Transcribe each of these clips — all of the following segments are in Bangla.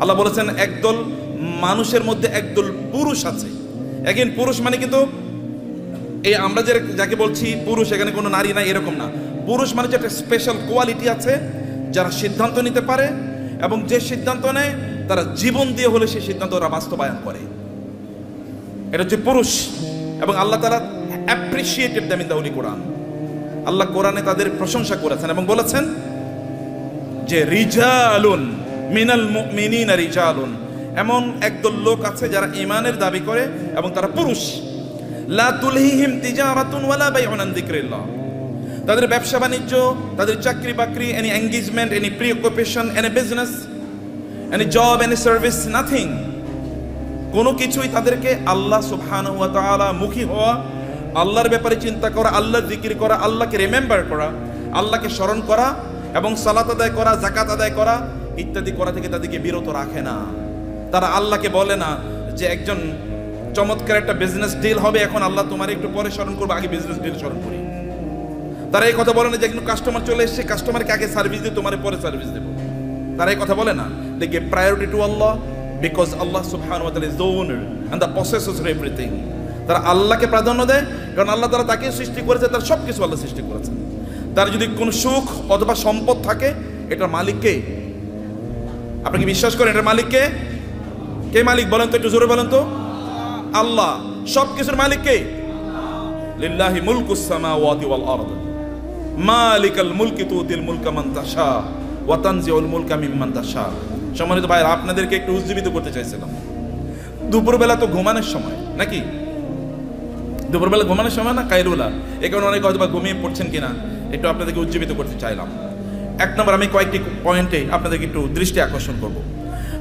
আল্লাহ বলেছেন একদল মানুষের মধ্যে একদল পুরুষ আছে। এগেন পুরুষ মানে কিন্তু এই আমরা যাকে বলছি পুরুষ, এখানে কোনো নারী নাই এরকম না। পুরুষ মানে একটা স্পেশাল কোয়ালিটি আছে, যারা সিদ্ধান্ত নিতে পারে এবং যে সিদ্ধান্ত নেয় তারা জীবন দিয়ে হলে সেই সিদ্ধান্ত ওরা বাস্তবায়ন করে। এটা হচ্ছে পুরুষ। এবং আল্লাহ তাআলা appreciated them in the holy Quran. Allah কোরআনে তাদের প্রশংসা করেছেন এবং বলেছেন যে রিজালুন মিনাল মুমিনিনা রিজালুন, এমন একদল লোক আছে যারা ঈমানের দাবি করে এবং তারা পুরুষ। লা তুলহিহিম তিজারাতুন ওয়ালা বাইউন আন যিকরিল্লাহ, তাদের ব্যবসা বাণিজ্য, তাদের চাকরি বাকরি, any engagement, any preoccupation, any business, any job, any service, nothing, কোনো কিছুই তাদেরকে আল্লাহ সুবহানাহু ওয়া তাআলা মুখী হওয়া, আল্লাহর ব্যাপারে চিন্তা করা, আল্লাহর জিকির করা, আল্লাহকে রিমেম্বার করা, আল্লাহকে স্মরণ করা এবং সালাত আদায় করা, যাকাত আদায় করা ইত্যাদি করা থেকে তাদেরকে বিরত রাখে না। তারা আল্লাহকে বলে না যে একজন চমৎকার একটা বিজনেস ডিল হবে, এখন আল্লাহ তোমার একটু পরে স্মরণ করবো, আগে বিজনেস ডিল স্মরণ করি। তারা এই কথা বলে না যে একজন কাস্টমার চলে এসেছে, কাস্টমারকে আগে সার্ভিস দিয়ে তোমার পরে সার্ভিস দেবো। তারা এই কথা বলে না। They give priority to Allah because Allah subhanahu wa ta'ala is the owner and the possessor of everything. তারা আল্লাহকে প্রাধান্য দেয় কারণ আল্লাহ তারা তাকে সৃষ্টি করেছে, তার সব কিছু আল্লাহ সৃষ্টি করেছেন। তার যদি কোনো সুখ অথবা সম্পদ থাকে, এটার মালিক কে? আপনি কি বিশ্বাস করেন এটার মালিক কে? কে মালিক বলেন তো, একটু জোরে বলেন তো। আল্লাহ। সব কিছুর মালিক কে? লিল্লাহি মুলকুস সামাওয়াতি ওয়াল আরদ মালিকাল মুলকি তুতিল মুলকা মান তাশা ওয়া তানজিউল মুলকা মিম্মান তাশা। সম্মানিত ভাইরা, আপনাদেরকে একটু উজ্জীবিত করতে চাইছিলাম। দুপুরবেলা তো ঘুমানোর সময় নাকি? দুপুরবেলা ঘুমানোর সময় না কাইলুলা, এই কারণে অনেকে হয়তো বা ঘুমিয়ে পড়ছেন কিনা, একটু আপনাদেরকে উজ্জীবিত করতে চাইলাম। এক নম্বর, আমি কয়েকটি পয়েন্টে আপনাদেরকে একটু দৃষ্টি আকর্ষণ করব।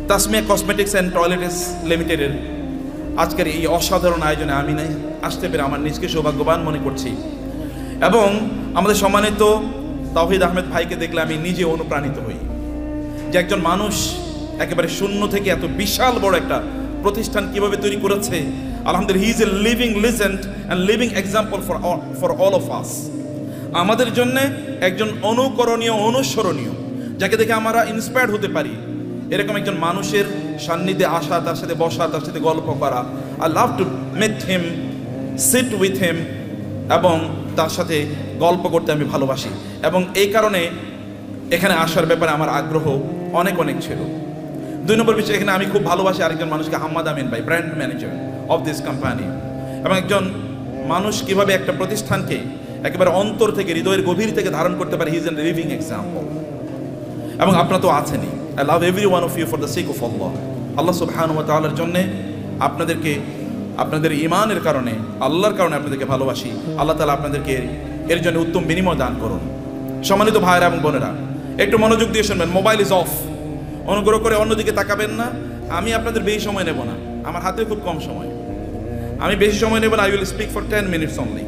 তাসমিয়া কসমেটিক্স অ্যান্ড টয়লেটস লিমিটেডের আজকের এই অসাধারণ আয়োজনে আমি আসতে পেরে আমার নিজকে সৌভাগ্যবান মনে করছি এবং আমাদের সম্মানিত তাওহীদ আহমেদ ভাইকে দেখলে আমি নিজে অনুপ্রাণিত হই যে একজন মানুষ একেবারে শূন্য থেকে এত বিশাল বড় একটা প্রতিষ্ঠান কিভাবে তৈরি করেছে। আলহামদুলিল্লাহ, হি is a living legend and living example for all of us. আমাদের জন্য একজন অনুকরণীয়, অনুসরণীয়, যাকে দেখে আমরা ইন্সপায়ার্ড হতে পারি, এরকম একজন মানুষের সান্নিধ্যে আসা, তার সাথে বসা, তার সাথে গল্প করা। I love to meet him, sit with him এবং তার সাথে গল্প করতে আমি ভালোবাসি এবং এই কারণে এখানে আসার ব্যাপারে আমার আগ্রহ অনেক অনেক ছিল। দুই নম্বর বিষয়, এখানে আমি খুব ভালোবাসি আরেকজন মানুষকে, হাম্মাদ আমিন ভাই, brand manager of this company. এবং একজন মানুষ কিভাবে একটা প্রতিষ্ঠানকে একেবারে অন্তর থেকে, হৃদয়ের গভীর থেকে ধারণ করতে পারে, he is a living example. এবং আপনারা তো আছেনই। I love every one of you for the sake of Allah. Allah সুবহানাহু ওয়া তাআলার জন্যে আপনাদেরকে, আপনাদের ঈমানের কারণে, আল্লাহর কারণে আপনাদেরকে ভালোবাসি। আল্লাহ তাআলা আপনাদেরকে এর জন্য উত্তম বিনিময় দান করুন। সম্মানিত ভাইরা এবং বোনেরা, একটু মনোযোগ দিয়ে শুনবেন। মোবাইল ইজ অফ, অনুগ্রহ করে অন্যদিকে তাকাবেন না। আমি আপনাদের বেশি সময় নেব না, আমার হাতে খুব কম সময়, আমি বেশি সময় নেব না। I will speak for 10 minutes only.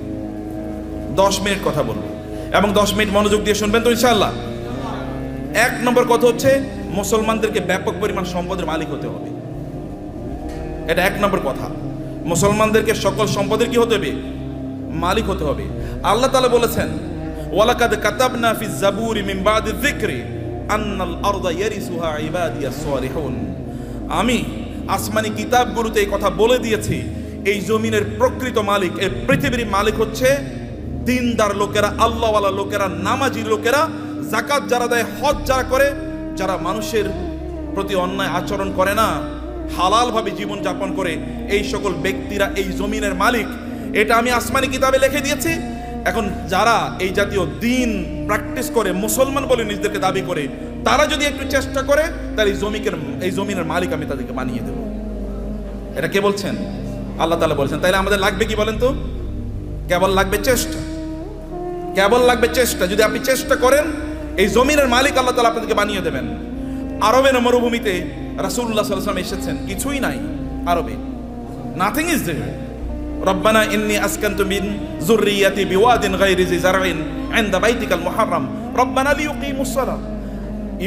10 minute কথা বলবো এবং 10 মিনিট মনোযোগ দিয়ে শুনবেন তো ইনশাআল্লাহ। এক নম্বর কথা হচ্ছে, মুসলমানদেরকে ব্যাপক পরিমাণ সম্পদের মালিক হতে হবে। এটা এক নম্বর কথা। মুসলমানদেরকে সকল সম্পদের কি হতে হবে? মালিক হতে হবে। আল্লাহ তাআলা বলেছেন, ওয়ালাকাদ কাতাবনা ফিজ জাবুরি মিন বাদি যিকরি আন্নাল আরদা ইয়ারিসুহা ইবাদিয়াস সালিহুন। আমি আসমানি কিতাবগুলোতে এই কথা বলে দিয়েছি, এই জমিনের প্রকৃত মালিক, এই পৃথিবীর মালিক হচ্ছে দিনদার লোকেরা, আল্লাহওয়ালা লোকেরা, নামাজি লোকেরা, যাকাত যারা দেয়, হজ যারা করে, যারা মানুষের প্রতি অন্যায় আচরণ করে না, হালালভাবে জীবন যাপন করে, এই সকল ব্যক্তিরা এই জমিনের মালিক। এটা আমি আসমানি কিতাবে লিখে দিয়েছি। এখন যারা এই জাতীয় দিন প্র্যাকটিস করে, মুসলমান বলে নিজেদেরকে দাবি করে, তারা যদি একটু চেষ্টা করে, তাহলে এই জমিনের মালিক আমি তাদেরকে বানিয়ে দেব। এটা কে বলছেন? আল্লাহ তাআলা বলছেন। তাইলে আমাদের লাগবে কি বলেন তো? কেবল লাগবে চেষ্টা, কেবল লাগবে চেষ্টা। যদি আপনি চেষ্টা করেন, এই জমিনের মালিক আল্লাহ তাআলা আপনাদেরকে বানিয়ে দেবেন। আরবের মরুভূমিতে রাসূলুল্লাহ সাল্লাল্লাহু আলাইহি ওয়াসাল্লাম এসেছেন, কিছুই নাই আরবে, নাথিং ইজ দেয়ার। রব্বানা ইন্নী আসকানতু মিন যুররিয়াতি বিওয়াদিন গায়রি জি জারইন ইনদা বাইতিকাল মুহাররম রব্বানা লিয়ুকিমুস সালাহ।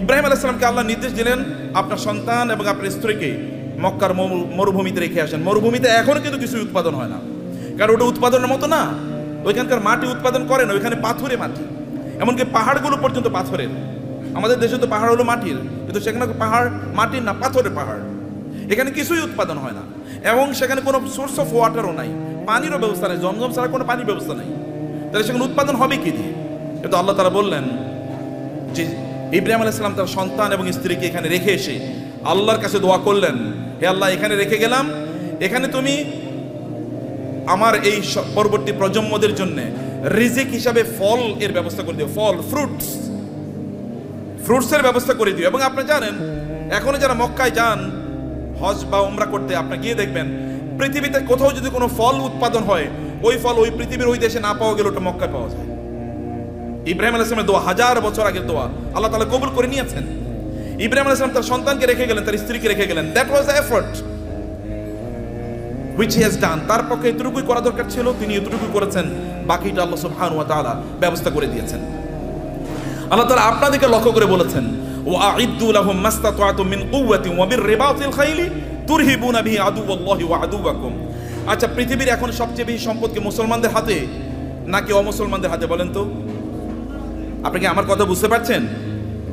ইব্রাহিম আলাইহিস সালামকে আল্লাহ নির্দেশ দিলেন, আপনার সন্তান এবং আপনার স্ত্রীকে মক্কার মরুভূমিতে রেখে আসেন। মরুভূমিতে এখনো কিন্তু কিছু উৎপাদন হয় না, কারণ ওটা উৎপাদনের মতো না। ওইখানকার মাটি উৎপাদন করে না, ওইখানে পাথুরে মাটি, এমনকি পাহাড়গুলো পর্যন্ত পাথরের। আমাদের দেশে তো পাহাড় হলো মাটির, কিন্তু সেখানে পাহাড় মাটির না, পাথরের পাহাড়। এখানে কিছুই উৎপাদন হয় না, এবং সেখানে কোনো সোর্স অফ ওয়াটারও নাই, পানিরও ব্যবস্থা নেই, জমজম ছাড়া কোনো পানির ব্যবস্থা নেই। তাহলে সেখানে উৎপাদন হবে কি দিয়ে? কিন্তু আল্লাহ তাআলা বললেন যে ইব্রাহিম আলাইহিস সালাম তার সন্তান এবং স্ত্রীকে এখানে রেখে এসে আল্লাহর কাছে দোয়া করলেন, হে আল্লাহ, এখানে রেখে গেলাম, এখানে তুমি আমার এই পরবর্তী প্রজন্মদের জন্য রিজিক হিসাবে ফল এর ব্যবস্থা করে দিও, ফল, ফ্রুটসের ব্যবস্থা করে দিও। এবং আপনি জানেন, এখনো যারা মক্কায় যান হজ বা উমরা করতে, আপনি গিয়ে দেখবেন পৃথিবীতে কোথাও যদি কোনো ফল উৎপাদন হয়, ওই ফল ওই পৃথিবীর ওই দেশে না পাওয়া গেলে ওটা মক্কায় পাওয়া যায়। ইব্রাহিম আলাইহিস সালামের দোয়া, 1000 বছর আগের দোয়া, আল্লাহ তাআলা কবুল করে নিয়েছেন। ইব্রাহিম আলাইহিস সালাম তার সন্তানকে রেখে গেলেন, তার স্ত্রীকে রেখে গেলেন। That was the effort which he has done। তার পক্ষে এতটুকুই করা দরকার ছিল, তিনি এতটুকুই করেছেন, বাকিটা আল্লাহ সুবহানাহু ওয়া তাআলা ব্যবস্থা করে দিয়েছেন। আল্লাহ তাআলা আপনাদেরকে লক্ষ্য করে বলেছেন, ওয়া'ইদ্দু লাহুম মাসতাতা'তুম মিন কুওয়াতিন ওয়া বিররিবাতিল খাইলি তুরহিবুনা বিহি আদুওয়াল্লাহি ওয়া আদুওয়াকুম। আচ্ছা, পৃথিবীর এখন সবচেয়ে বেশি সম্পদ কি মুসলমানদের হাতে নাকি অমুসলমানদের হাতে বলেন তো? আপনি কি আমার কথা বুঝতে পারছেন?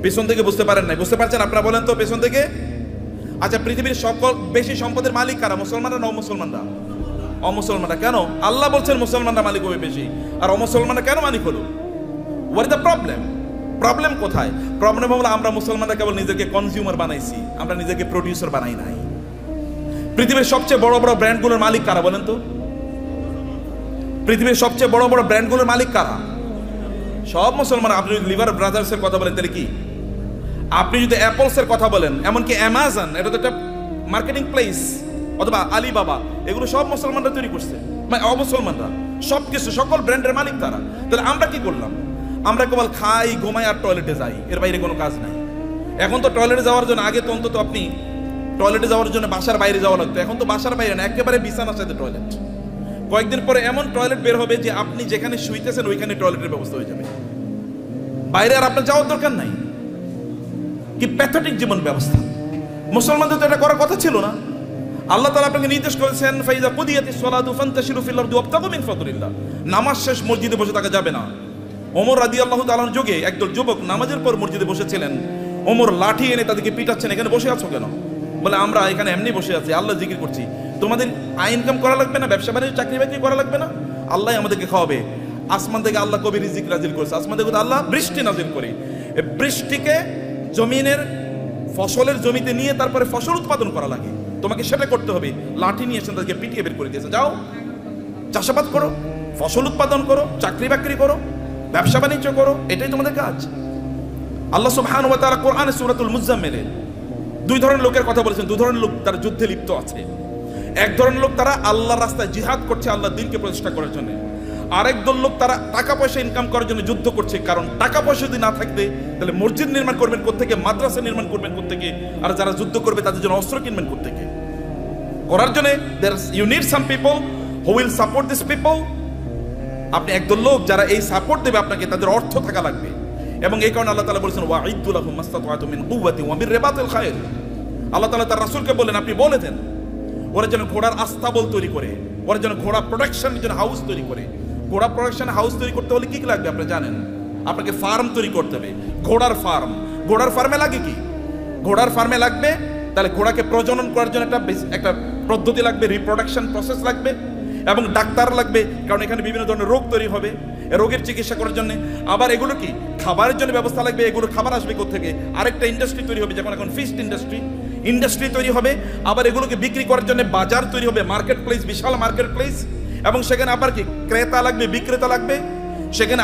পেছন থেকে বুঝতে পারেন নাই, বুঝতে পারছেন আপনারা? বলেন তো পেছন থেকে। আচ্ছা, পৃথিবীর সকল বেশি সম্পদের মালিক কারা, মুসলমানরা না অমুসলমানরা? অমুসলমানরা। কেন? আল্লাহ বলছেন মুসলমানরা মালিক হবে বেশি, আর অমুসলমানরা কেন মালিক হলো? What is the problem? Problem কোথায়? প্রবলেম হলো আমরা মুসলমানরা কেবল নিজেকে কনজিউমার বানাইছি, আমরা নিজেকে প্রডিউসার বানাই নাই। পৃথিবীর সবচেয়ে বড় বড় ব্র্যান্ডগুলোর মালিক কারা বলেন তো? পৃথিবীর সবচেয়ে বড় বড় ব্র্যান্ডগুলোর মালিক কারা? সব মুসলমান। আপনি যদি লিভার ব্রাদার্সের কথা বলেন তাহলে কি? আপনি যদি অ্যাপলসের কথা বলেন, এমনকি অ্যামাজন, এটা তো একটা মার্কেটিং প্লেস, অথবা আলিবাবা, এগুলো সব মুসলমানরা তৈরি করছে, মানে অমুসলমানরা। সব কিছু, সকল ব্র্যান্ডের মালিক তারা। তাহলে আমরা কি করলাম? আমরা কেবল খাই, ঘুমাই আর টয়লেটে যাই, এর বাইরে কোনো কাজ নাই। এখন তো টয়লেটে যাওয়ার জন্য, আগে তো অন্তত আপনি টয়লেটে যাওয়ার জন্য বাসার বাইরে যাওয়া লাগতো, এখন তো বাসার বাইরে না, একেবারে বিছানার সাথে টয়লেট। কয়েকদিন পরে এমন টয়লেট বের হবে যে আপনি যেখানে শুইতেছেন ওইখানে টয়লেটের ব্যবস্থা হয়ে যাবে, বাইরে আর আপনার যাওয়ার দরকার নাই। কি প্যাথেটিক জীবন ব্যবস্থা! মুসলমানদের তো এটা করার কথা ছিল না। আল্লাহ তাআলা আপনাকে নির্দেশ করেছেন, ফাইজা কুদিয়াতিস সালাতু ফান্তাশিরু ফিল আরদি ওয়াবতাগু মিন ফাদলিল্লাহ। নামাজ শেষ মসজিদে বসে থাকা যাবে না। ওমর রাদিয়াল্লাহু তাআলার যুগে একদল যুবক নামাজের পর মসজিদে বসেছিলেন। ওমর লাঠি এনে তাদেরকে পিটাচ্ছেন, এখানে বসে আছো কেন? বলে, আমরা এখানে এমনি বসে আছি, আল্লাহ জিকির করছি। তোমাদের আয় ইনকাম করা লাগবে না, ব্যবসা বাণিজ্য, চাকরি বাকরি করা লাগবে না, আল্লাহ আমাদেরকে খাওয়াবে। আসমান থেকে আল্লাহ কবি রিজিক নাজিল করেছে, আসমান থেকে আল্লাহ বৃষ্টি নাজিল করে। এই বৃষ্টিকে জমিনের ফসলের জমিতে নিয়ে তারপরে ফসল উৎপাদন করা লাগে, তোমাকে সেটা করতে হবে। লাঠি নিয়ে এসে তাদেরকে পিটিয়ে বের করে দিয়েছে, যাও চাষাবাদ করো, ফসল উৎপাদন করো, চাকরি বাকরি করো, ব্যবসা বাণিজ্য করো, এটাই তোমাদের কাজ। আল্লাহ সুবহানাহু ওয়া তাআলা কোরআনে সূরাতুল মুজাম্মিলে দুই ধরনের লোকের কথা বলেছেন। দুই ধরনের লোক তারা যুদ্ধে লিপ্ত আছে। এক ধরনের লোক তারা আল্লাহর রাস্তায় জিহাদ করছে, আল্লাহর দ্বীনকে প্রতিষ্ঠা করার জন্য। আরেক দল লোক তারা টাকা পয়সা ইনকাম করার জন্য যুদ্ধ করছে। কারণ টাকা পয়সা যদি না থাকবে তাহলে মসজিদ নির্মাণ করবেন কোত্থেকে, মাদ্রাসা নির্মাণ করবেন কোত্থেকে, আর যারা যুদ্ধ করবে তাদের জন্য অস্ত্র কিনবেন কোত্থেকে? করার জন্য you need some people who will support this people. আপনি একদল লোক যারা এই সাপোর্ট দেবে আপনাকে, তাদের অর্থ থাকা লাগবে। এবং এই কারণে আল্লাহ তাআলা বলেছেন, ওয়া'ইদ্দু লাহুম মাসতাতা'তুম মিন কুওয়াতিন ওয়া বিররিবাতিল খাইল। আল্লাহ তাআলা তার রাসূলকে বলেন, আপনি বলে দেন ওরা যেন ঘোড়ার আস্তাবল তৈরি করে, ওরা যেন ঘোড়া প্রোডাকশনের জন্য হাউস তৈরি করে। ঘোড়া প্রোডাকশন হাউস তৈরি করতে হলে কি কি লাগবে আপনি জানেন? আপনাকে ফার্ম তৈরি করতে হবে, ঘোড়ার ফার্ম। ঘোড়ার ফার্মে লাগে কি? ঘোড়ার ফার্মে লাগবে, তাহলে ঘোড়াকে প্রজনন করার জন্য একটা পদ্ধতি লাগবে, রিপ্রোডাকশন প্রসেস লাগবে, এবং ডাক্তার লাগবে, কারণ এখানে বিভিন্ন ধরনের রোগ তৈরি হবে, রোগের চিকিৎসা করার জন্য। আবার এগুলো কি খাবারের জন্য ব্যবস্থা লাগবে, এগুলো খাবার আসবে কোত্থেকে? আরেকটা ইন্ডাস্ট্রি তৈরি হবে, যেমন এখন ফিশ ইন্ডাস্ট্রি তৈরি হবে। আবার এগুলোকে বিক্রি করার জন্য বাজার তৈরি হবে, মার্কেট প্লেস, বিশাল মার্কেট প্লেস। এবং সেখানে আবার কি ক্রেতা লাগবে, বিক্রেতা লাগবে, সেখানে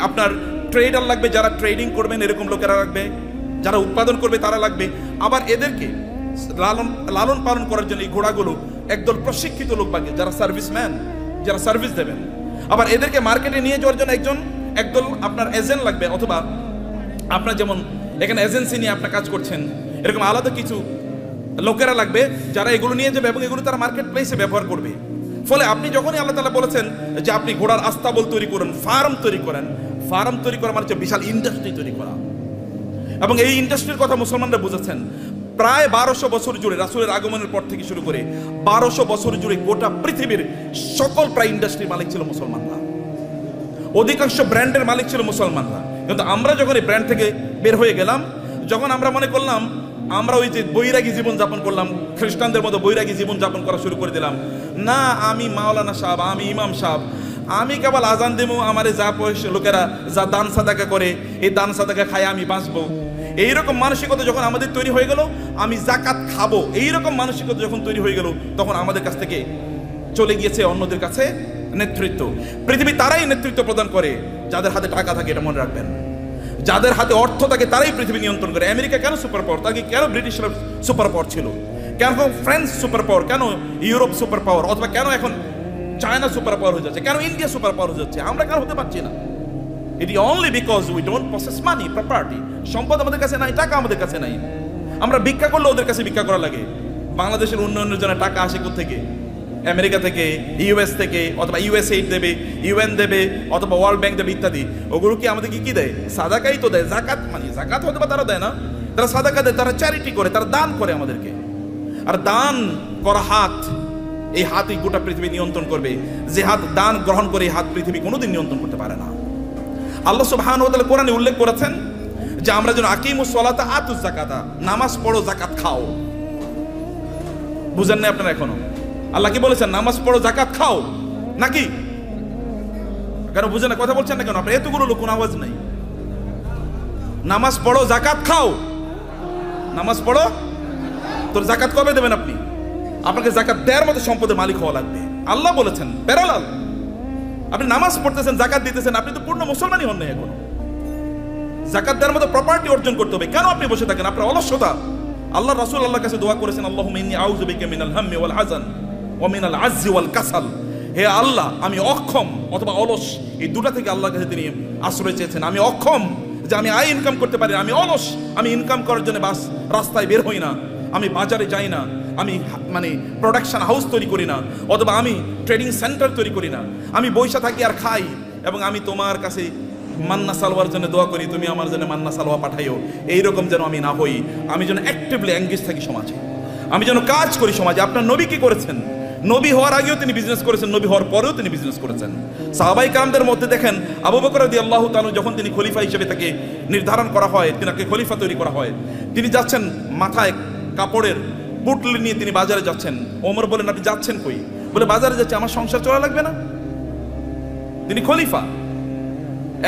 আপনার ট্রেডার লাগবে, যারা ট্রেডিং করবেন এরকম লোকেরা লাগবে, যারা উৎপাদন করবে তারা লাগবে। আবার এদেরকে লালন পালন করার জন্য এই ঘোড়াগুলো একদল প্রশিক্ষিত লোক লাগবে, যারা সার্ভিসম্যান, যারা সার্ভিস দেবেন। আবার এদেরকে মার্কেটে নিয়ে যাওয়ার জন্য একদল আপনার এজেন্ট লাগবে, অথবা আপনার যেমন এখানে এজেন্সি নিয়ে আপনার কাজ করছেন, এরকম আলাদা কিছু লোকেরা লাগবে যারা এগুলো নিয়ে যাবে এবং এগুলো তারা মার্কেট প্লেসে ব্যবহার করবে। ফলে আপনি যখনই আল্লাহ তাআলা বলেছেন যে আপনি ঘোড়ার আস্তাবল তৈরি করেন, ফার্ম তৈরি করেন, ফার্ম তৈরি করা মানে হচ্ছে বিশাল ইন্ডাস্ট্রি তৈরি করা। এবং এই ইন্ডাস্ট্রির কথা মুসলমানরা বুঝেছেন। প্রায় 1200 বছর জুড়ে, রাসূলের আগমনের পর থেকে শুরু করে 1200 বছর জুড়ে গোটা পৃথিবীর সকল প্রায় ইন্ডাস্ট্রির মালিক ছিল মুসলমানরা। অধিকাংশ ব্র্যান্ডের মালিক ছিল মুসলমানরা। কিন্তু আমরা যখন এই ব্র্যান্ড থেকে বের হয়ে গেলাম, যখন আমরা মনে করলাম আমরা ওই যে বৈরাগী জীবন যাপন করলাম, খ্রিস্টানদের মতো বৈরাগী জীবন যাপন করা শুরু করে দিলাম, না আমি মাওলানা সাহেব, আমি ইমাম সাহেব, আমি কেবল আজান দেবো, আমারে যা পয়সা লোকেরা যা দান সাদাকা করে এই দান সাদাকা খায় আমি বাঁচবো, এইরকম মানসিকতা যখন আমাদের তৈরি হয়ে গেল, আমি জাকাত খাবো, এইরকম মানসিকতা যখন তৈরি হয়ে গেল, তখন আমাদের কাছ থেকে চলে গিয়েছে অন্যদের কাছে নেতৃত্ব। পৃথিবী তারাই নেতৃত্ব প্রদান করে যাদের হাতে টাকা থাকে, এটা মনে রাখবেন। যাদের হাতে অর্থ থাকে তারাই পৃথিবী নিয়ন্ত্রণ করে। আমেরিকা কেন সুপার পাওয়ার? তাকে কেন ব্রিটিশরা সুপার পাওয়ার ছিল? কেন ফ্রান্স সুপার পাওয়ার? কেন ইউরোপ সুপার পাওয়ার? অথবা কেন এখন চায়না সুপার পাওয়ার হয়ে যাচ্ছে? কেন ইন্ডিয়া সুপার পাওয়ার হয়ে যাচ্ছে? আমরা কেন হতে পারছি না? It is only because we don't possess money, property, সম্পদ আমাদের কাছে নাই, টাকা আমাদের কাছে নাই। আমরা ভিক্ষা করলে ওদের কাছে ভিক্ষা করা লাগে। বাংলাদেশের উন্নয়নের জন্য টাকা আসে কোত্থেকে? আমেরিকা থেকে, ইউএস থেকে, অথবা ইউএসএইড দেবে, ইউএন দেবে, অথবা ওয়ার্ল্ড ব্যাংক দেবে ইত্যাদি। ওগুলো কি আমাদেরকে কি দেয়? সাদাকাই তো দেয়। জাকাত মানে জাকাত হয়তো বা তারা দেয় না, তারা সাদাকা দেয়, তারা চ্যারিটি করে, তারা দান করে আমাদেরকে। আর দান করা হাত, এই হাতই গোটা পৃথিবী নিয়ন্ত্রণ করবে। যে হাত দান গ্রহণ করে, এই হাত পৃথিবী কোনোদিন নিয়ন্ত্রণ করতে পারে না। আল্লাহ সুবহানাহু ওয়া তাআলা কোরআনে উল্লেখ করেছেন যে আমরা যেন আকিমুস সালাতা আতুজ যাকাতা, নামাজ পড়ো জাকাত খাও। বুঝেন না আপনারা এখনো? আল্লাহ কি বলেছেন? নামাজ পড়ো জাকাত খাও, নাকি? কেন বুঝেন না? কথা বলছেন না কেন? আপনার এতগুলো লোক, কোনো আওয়াজ নাই। নামাজ পড়ো জাকাত খাও, নামাজ পড়ো। তোর জাকাত কবে দেবেন আপনি? আপনাকে জাকাত দেওয়ার মতো সম্পদের মালিক হওয়া লাগবে। আল্লাহ বলেছেন প্যারালাল। আপনি নামাজ পড়তেছেন, জাকাত দিতেছেন, আপনি তো পূর্ণ মুসলমানই হন নাই এখনো। জাকাত দেওয়ার মতো প্রপার্টি অর্জন করতে হবে। কেন আপনি বসে থাকেন? আপনার অলসতা। আল্লাহ রাসূল আল্লাহর কাছে দোয়া করেছেন, আল্লাহুম্মা ইন্নী আউযু বিকা মিনাল হাম্মি ওয়াল হাযান ওয়া মিনাল আজজি ওয়াল কাসাল। হে আল্লাহ, আমি অক্ষম অথবা অলস, এই দুটা থেকে আল্লাহর কাছে তিনি আশ্রয় চেয়েছেন। আমি অক্ষম যে আমি আয় ইনকাম করতে পারি, আমি অলস, আমি ইনকাম করার জন্য বাস রাস্তায় বের হই না, আমি বাজারে যাই না, আমি মানে প্রোডাকশন হাউস তৈরি করি না, অথবা আমি ট্রেডিং সেন্টার তৈরি করি না, আমি বৈশা থাকি আর খাই, এবং আমি তোমার কাছে মান্না সালোয়ার জন্য দোয়া করি, তুমি আমার জন্য মান্না সালোয়া পাঠাইও। এইরকম যেন আমি না হই। আমি যেন অ্যাক্টিভলি এঙ্গেজ থাকি সমাজে, আমি যেন কাজ করি সমাজে। আপনার নবী কি করেছেন? নবী হওয়ার আগেও তিনি বিজনেস করেছেন, নবী হওয়ার পরেও তিনি বিজনেস করেছেন। সাহাবায়ে কেরামদের মধ্যে দেখেন, আবু বকর রাদিয়াল্লাহু তাআলা যখন তিনি খলিফা হিসেবে তাকে নির্ধারণ করা হয়, তিনাকে খলিফা তৈরি করা হয়, তিনি যাচ্ছেন মাথায় কাপড়ের পুটলি নিয়ে তিনি বাজারে যাচ্ছেন। ওমর বলেন, আপনি যাচ্ছেন কই? বলে, বাজারে যাচ্ছে, আমার সংসার চলা লাগবে না? তিনি খলিফা।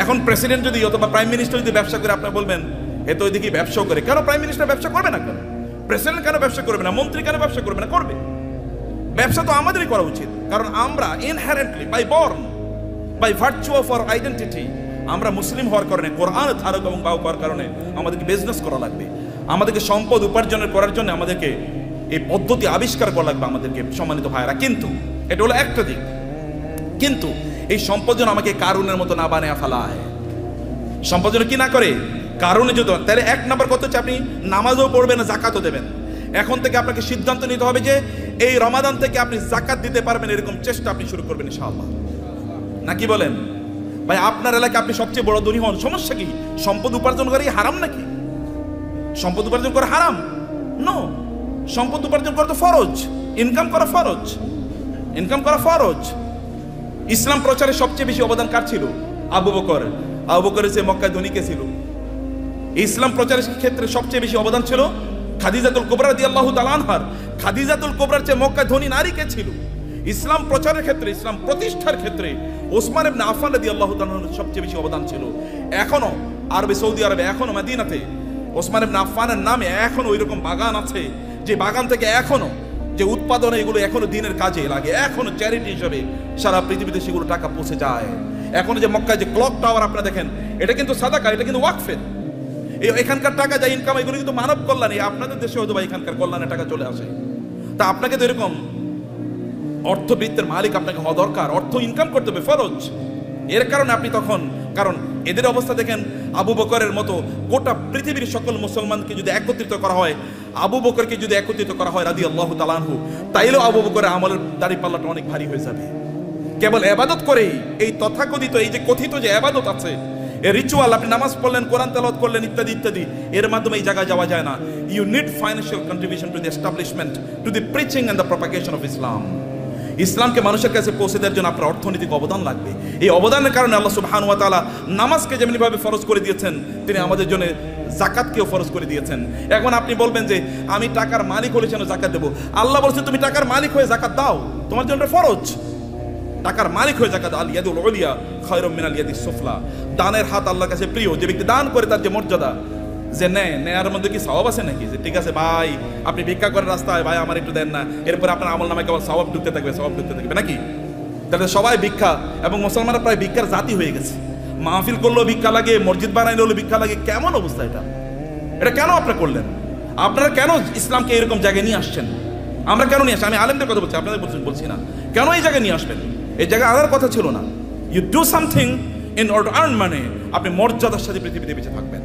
এখন প্রেসিডেন্ট যদি অথবা প্রাইম মিনিস্টার যদি ব্যবসা করে, আপনার বলবেন এ তো ওইদিকে ব্যবসা করে। কেন প্রাইম মিনিস্টার ব্যবসা করবে না? কেন প্রেসিডেন্ট কেন ব্যবসা করবে না? মন্ত্রী কেন ব্যবসা করবে না? করবে। ব্যবসা তো আমাদেরই করা উচিত, কারণ আমরা inherently by born, by virtue of our identity, আমরা মুসলিম হওয়ার কারণে, কোরআন ধারক এবং বাহক হওয়ার কারণে আমাদেরকে বিজনেস করা লাগবে। আমাদেরকে সম্পদ উপার্জনের করার জন্য আমাদেরকে এই পদ্ধতি আবিষ্কার করা লাগবে আমাদেরকে, সম্মানিত ভাইরা। কিন্তু এটা হলো একটা দিক। কিন্তু এই সম্পদ যেন আমাকে কারুনের মতো না বানিয়ে ফেলায়। সম্পদ যেন কি না করে? কারণে যদি, তাহলে এক নাম্বার কথা হচ্ছে আপনি নামাজও পড়বেন, জাকাতও দেবেন। এখন থেকে আপনাকে সিদ্ধান্ত নিতে হবে যে এই রমাদান থেকে আপনি জাকাত দিতে পারবেন, এরকম চেষ্টা আপনি শুরু করবেন ইনশাআল্লাহ। নাকি বলেন? ভাই আপনার এলাকায় আপনি সবচেয়ে বড় ধনী হন, সমস্যা কি? সম্পদ উপার্জন করা হারাম নাকি? সম্পদ উপার্জন করা হারাম? নো, সম্পদ উপার্জন করা তো ফরজ। ইনকাম করা ফরজ, ইনকাম করা ফরজ। ইসলাম প্রচারে সবচেয়ে বেশি অবদান কার ছিল? আবু বকর। আবু বকরের চেয়ে মক্কায় ধনী কে ছিল? ইসলাম প্রচারের ক্ষেত্রে সবচেয়ে বেশি অবদান ছিল খাদিজাতুল কুবরা রাদিয়াল্লাহু তাআলা আনহার। খাদিজাতুল কুবরার চেয়ে মক্কায় ধনী নারী কে ছিল? ইসলাম প্রচারের ক্ষেত্রে, ইসলাম প্রতিষ্ঠার ক্ষেত্রে ওসমান ইবনে আফফান রাদিয়াল্লাহু তাআলা সবচেয়ে বেশি অবদান ছিল। এখনো আরবে, সৌদি আরবে, এখনো মদিনাতে ওসমান ইবনে আফফানের নামে এখনো ওইরকম বাগান আছে, যে বাগান থেকে এখনো যে উৎপাদন, এগুলো এখনো দিনের কাজে লাগে, এখনো চ্যারিটি হিসেবে সারা পৃথিবীতে সেগুলো টাকা পৌঁছে যায়। এখনো যে মক্কায় যে ক্লক টাওয়ার আপনারা দেখেন, এটা কিন্তু সাদাকা, এটা কিন্তু ওয়াকফের। এখানকার টাকা যা ইনকাম, এগুলো কিন্তু মানব কল্যাণে। আপনাদের দেশে হয়তো বা এখানকার কল্যাণের টাকা চলে আসে। তা আপনাকে তো এরকম অর্থবৃত্তের মালিক আপনাকে হওয়া দরকার। অর্থ ইনকাম করতে হবে, ফরজ। এর কারণে আপনি তখন, কারণ এদের অবস্থা দেখেন, আবু বকরের মতো গোটা পৃথিবীর সকল মুসলমানকে যদি একত্রিত করা হয়, আবু বকরকে যদি একত্রিত করা হয় রাদিয়াল্লাহু তাআলা আনহু, তাইলেও আবু বকরের আমলের দাড়িপাল্লাটা অনেক ভারী হয়ে যাবে। কেবল ইবাদত করেই, এই তথাকথিত, এই যে কথিত যে ইবাদত আছে, এই রিচুয়াল, আপনি নামাজ পড়লেন, কোরআন তেলাওয়াত করলেন, ইত্যাদি ইত্যাদি, এর মাধ্যমে এই জায়গায় যাওয়া যায় না। You need financial contribution to the establishment, to the preaching and the propagation of Islam. ইসলামকে মানুষের কাছে পৌঁছে দেওয়ার জন্য আপনার অর্থনৈতিক অবদান লাগবে। এই অবদানের কারণে আল্লাহ সুবহানাহু ওয়া তাআলা নামাজকে যেমনিভাবে ফরজ করে দিয়েছেন, তিনি আমাদের জন্য জাকাতকেও ফরজ করে দিয়েছেন। এখন আপনি বলবেন যে আমি টাকার মালিক হলে যেন জাকাত দেবো। আল্লাহ বলছে তুমি টাকার মালিক হয়ে জাকাত দাও, তোমার জন্য ফরজ। টাকার মালিক হয়ে জাকাত, আল ইয়াদুল উলিয়া খায়রুম মিনাল ইয়াদিস সুফলা। দানের হাত আল্লাহর কাছে প্রিয়। যে ব্যক্তি দান করে তার যে মর্যাদা, যে নেয়ার মধ্যে কি সওয়াব আছে নাকি? যে ঠিক আছে ভাই আপনি ভিক্ষা করেন রাস্তায়, ভাই আমার একটু দেন না, এরপরে আপনার আমল নামায় কেবল সওয়াব ঢুকতে থাকবে, সওয়াব ঢুকতে থাকবে নাকি? তাহলে সবাই ভিক্ষা, এবং মুসলমানরা প্রায় ভিক্ষার জাতি হয়ে গেছে। মাহফিল করলেও ভিক্ষা লাগে, মসজিদ বানাইলেও ভিক্ষা লাগে। কেমন অবস্থা এটা? এটা কেন আপনারা করলেন? আপনারা কেন ইসলামকে এরকম জায়গায় নিয়ে আসছেন? আমরা কেন নিয়ে আসছি? আমি আলেমদের কথা বলছি, আপনাদের বলছি না। কেন এই জায়গায় নিয়ে আসবেন? এই জায়গায় আনার কথা ছিল না। You do something in order to earn money. আপনি মর্যাদার সাথে পৃথিবীতে বেঁচে থাকবেন,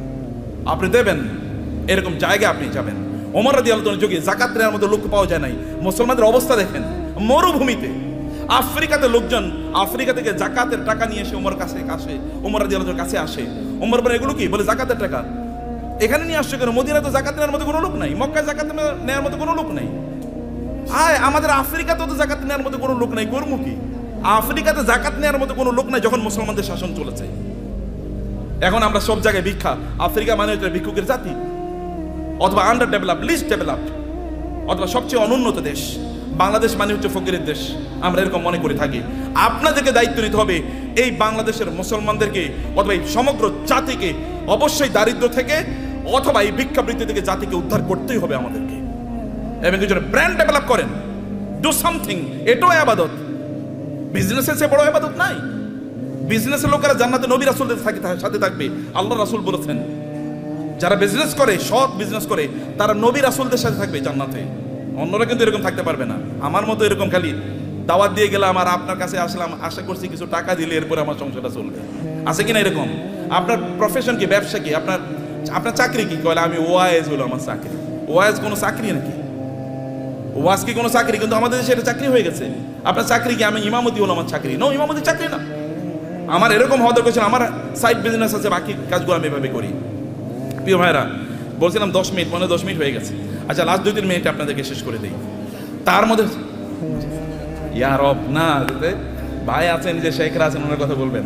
আপনি দেবেন, এরকম জায়গায় আপনি যাবেন। ওমর রাদিয়াল্লাহু আনহু যুগে জাকাত নেওয়ার মতো লোক পাওয়া যায় নাই। মুসলমানদের অবস্থা দেখেন, মরুভূমিতে আফ্রিকাতে লোকজন আফ্রিকা থেকে জাকাতের টাকা নিয়ে এসে ওমর কাছে আসে, ওমর রাদিয়াল্লাহু আনহুর কাছে আসে। ওমর বলে এগুলো কি? বলে জাকাতের টাকা। এখানে নিয়ে আসছে কেন? মদিনায় তো জাকাত নেওয়ার মতো কোনো লোক নাই, মক্কায় জাকাত নেওয়ার মতো কোনো লোক নাই। আমাদের আফ্রিকাতেও তো জাকাত নেওয়ার মতো কোনো লোক নাই। কর্ম কি? আফ্রিকাতে জাকাত নেওয়ার মতো কোনো লোক নাই যখন মুসলমানদের শাসন চলেছে। এখন আমরা সব জায়গায় ভিক্ষা। আফ্রিকা মানে হচ্ছে ভিক্ষুকের জাতি, অথবা আন্ডার ডেভেলপ, লিস্ট ডেভেলপড, অথবা সবচেয়ে অনুন্নত দেশ। বাংলাদেশ মানে হচ্ছে ফকিরের দেশ, আমরা এরকম মনে করে থাকি। আপনাদেরকে দায়িত্ব নিতে হবে এই বাংলাদেশের মুসলমানদেরকে, অথবা এই সমগ্র জাতিকে অবশ্যই দারিদ্র থেকে অথবা এই ভিক্ষাবৃত্তি থেকে জাতিকে উদ্ধার করতেই হবে আমাদেরকে। এবং কিছু ব্র্যান্ড ডেভেলপ করেন, ডু সামথিং। এটাও আবাদত। বিজনেসের চেয়ে বড় আবাদত নাই। বিজনেসের লোকেরা জান্নাতে নবী রাসূলদের সাথে থাকবে, আল্লাহ রাসূল বলেছেন। যারা বিজনেস করে, সৎ বিজনেস করে, তারা নবী রাসূলদের সাথে থাকবে জান্নাতে। অন্যরা কিন্তু এরকম থাকতে পারবে না। আমার মতো এরকম খালি দাওয়াত দিয়ে গেলাম আর আপনার কাছে আসলাম, আশা করছি কিছু টাকা দিলে এরপরে আমার সংসারটা চলবে, আছে কিনা এরকম? আপনার প্রফেশন কি? ব্যবসা কি? আপনার চাকরি কি? কয়লা আমি ওয়াইজ হলো আমার চাকরি। ওয়াইজ কোনো চাকরি নাকি? ওয়াজ কি কোনো চাকরি? কিন্তু আমাদের দেশে এটা চাকরি হয়ে গেছে। আপনার চাকরি কি? আমি ইমামতি হলো আমার চাকরি? নো, ইমামতি চাকরি না। আমার এরকম হওয়া দরকার ছিল। আমার সাইড বিজনেস আছে, বাকি কাজগুলো আমি এভাবে করি। প্রিয় ভাইরা, বলছিলাম 10 মিনিট, মনে 10 মিনিট হয়ে গেছে। আচ্ছা, লাস্ট 2-3 মিনিট আপনাদেরকে শেষ করে দিই। তার মধ্যে ইয়ার রব না, ভাই আছেন, যে শেখরা আছেন, ওনার কথা বলবেন।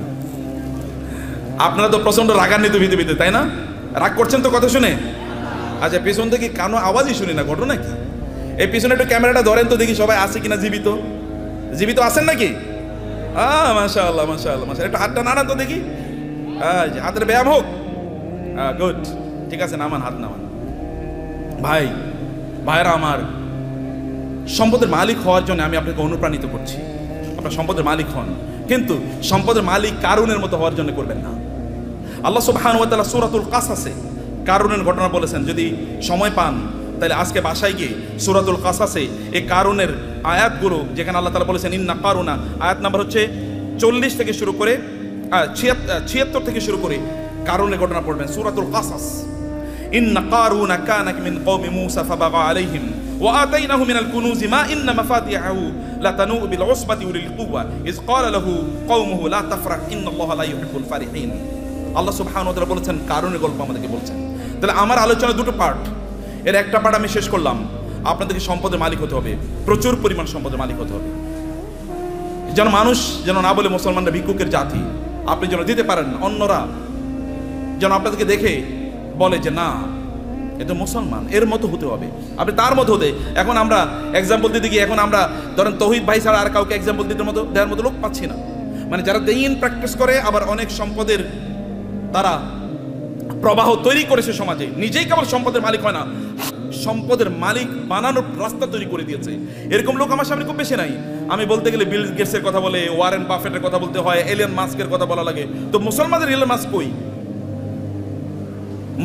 আপনারা তো প্রচন্ড রাগান্বিত ভীতে, তাই না? রাগ করছেন তো কথা শুনে? আচ্ছা, পিছন থেকে কানো আওয়াজই শুনি না, ঘটনা কি? এই পিছনে একটু ক্যামেরাটা ধরেন তো দেখি সবাই আছে কিনা জীবিত। জীবিত আছেন নাকি? মাশাআল্লাহ মাশাআল্লাহ মাশাআল্লাহ। একটু হাতটা নাড়ান তো দেখি, হাতের ব্যায়াম হোক। গুড, ঠিক আছে, নামান, হাত নামান। ভাইরা আমার, সম্পদের মালিক হওয়ার জন্য আমি আপনাকে অনুপ্রাণিত করছি। আপনার সম্পদের মালিক হন, কিন্তু সম্পদের মালিক কারুনের মতো হওয়ার জন্য করবেন না। আল্লাহ সুবহানাহু ওয়া তাআলা সূরাতুল কাসাসে কারুনের ঘটনা বলেছেন। যদি সময় পান তাহলে আজকে বাসায় গিয়ে সূরাতুল কাসাসে এই কারুনের আয়াতগুলো, যেখানে আল্লাহ তাআলা বলেছেন ইন্না কারুনা, আয়াত নাম্বার হচ্ছে 40 থেকে শুরু করে 76 থেকে শুরু করে কারুনের ঘটনা পড়বেন। সূরাতুল কাসাস। ইন্না কারুনা কানা মিন কওমি মূসা ফাবাগা আলাইহিম ওয়া আতাইনাহু মিনাল কুনুজি মা ইন্না মাফাতিহাহু লাতানু বিল উসবাতি উলিল কুওয়া ইয ক্বালা লাহু কওমুহু লা তাফরাহ ইন্নাল্লাহা লা ইউহিব্বুল ফারিহিন। আল্লাহ সুবহানাহু ওয়া তাআলা বলেছেন, কারুনের গল্প আমাদেরকে বলছেন। তাহলে আমার আলোচনা দুটো পার্ট, এর একটা পার্ট আমি শেষ করলাম। আপনাদেরকে সম্পদের মালিক হতে হবে, প্রচুর পরিমাণ সম্পদের মালিক হতে হবে, যেন মানুষ যেন না বলে মুসলমানরা ভিক্ষুকের জাতি। আপনি যেন দিতে পারেন, অন্যরা যেন আপনাদেরকে দেখে বলে যে না, এ তো মুসলমান, এর মতো হতে হবে, আপনি তার মতো হতে। এখন আমরা এক্সাম্পল দিতে গিয়ে, এখন আমরা ধরেন তৌহিদ ভাই ছাড়া আর কাউকে এক্সাম্পল দেওয়ার মতো লোক পাচ্ছি না। মানে যারা দিন প্র্যাকটিস করে, আবার অনেক সম্পদের তারা প্রবাহ তৈরি করেছে সমাজে, নিজেই কেবল সম্পদের মালিক হয় না, সম্পদের মালিক বানানোর রাস্তা তৈরি করে দিয়েছে। এরকম লোক আমার সামনে খুব বেশি নাই। আমি বলতে গেলে বিল গেটসের কথা বলে, ওয়ারেন বাফেটের কথা বলতে হয়, এলিয়ন মাস্কের কথা বলা লাগে। তো মুসলমানদের এলিয়ন মাস্ক কই?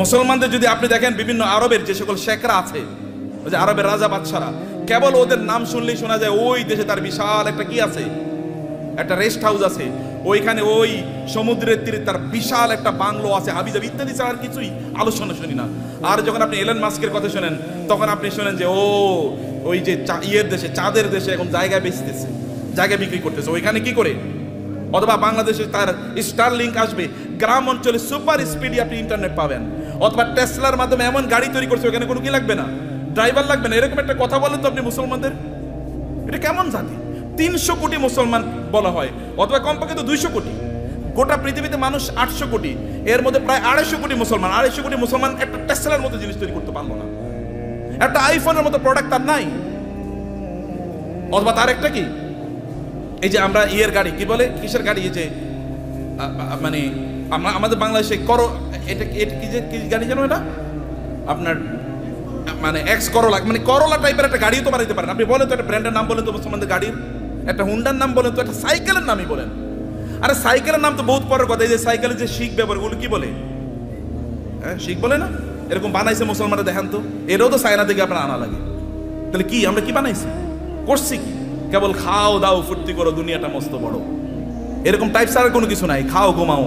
মুসলমানদের যদি আপনি দেখেন, বিভিন্ন আরবের যে সকল শেখরা আছে, ওই যে আরবের রাজা বাদশারা, কেবল ওদের নাম শুনলেই শোনা যায় ওই দেশে তার বিশাল একটা কি আছে, একটা রেস্ট হাউস আছে, ওইখানে ওই সমুদ্রের তীরে তার বিশাল একটা বাংলো আছে, হাবিজাবি ইত্যাদি ছাড়া আর কিছুই আলোচনা শুনি না। আর যখন আপনি এলন মাস্কের কথা শোনেন, তখন আপনি শোনেন যে ওই যে ইয়ের দেশে, চাঁদের দেশে এখন জায়গা বেচতেছে, জায়গা বিক্রি করতেছে, ওইখানে কি করে। অথবা বাংলাদেশে তার স্টারলিংক আসবে, গ্রাম অঞ্চলে সুপার স্পিডে আপনি ইন্টারনেট পাবেন। অথবা টেসলার মাধ্যমে এমন গাড়ি তৈরি করছে, ওখানে কোনো কি লাগবে না, ড্রাইভার লাগবে না। এরকম একটা কথা বলেন তো আপনি মুসলমানদের, এটা কেমন জাতি? 300 কোটি মুসলমান বলা হয়, অথবা কমপক্ষে তো 200 কোটি। গোটা পৃথিবীতে মানুষ 800 কোটি, এর মধ্যে প্রায় 250 কোটি মুসলমান। 250 কোটি মুসলমান একটা টেসলার মতো জিনিস তৈরি করতে পারলো না, একটা আইফোনের মতো প্রোডাক্ট তার নাই। অথবা তার একটা কি, এই যে আমরা ইয়ের গাড়ি কি বলে, কিসের গাড়ি, এই যে মানে আমাদের বাংলাদেশে এটা কি যে কি গাড়ি জানো, এটা আপনার মানে এক্স করোলা, মানে করোলা টাইপের একটা গাড়িও তো বানাইতে পারেন আপনি। বলেন তো একটা ব্র্যান্ডের নাম বলেন তো মুসলমানদের গাড়ির, একটা হুন্ডার নাম বলেন তো, একটা সাইকেলের নামই বলেন। আরে সাইকেলের নাম তো বহুত পরের কথা। এই যে সাইকেলের যে শিখ ব্যবহার, ওগুলো কি বলে, হ্যাঁ শিখ বলে না? এরকম বানাইছে মুসলমানরা, দেখেন তো, এটাও তো চায়না থেকে আপনার আনা লাগে। তাহলে কি আমরা কি বানাইছি, করছি কি? কেবল খাও দাও ফুর্তি করো, দুনিয়াটা মস্ত বড়, এরকম টাইপ ছাড়া কোনো কিছু নাই। খাও ঘুমাও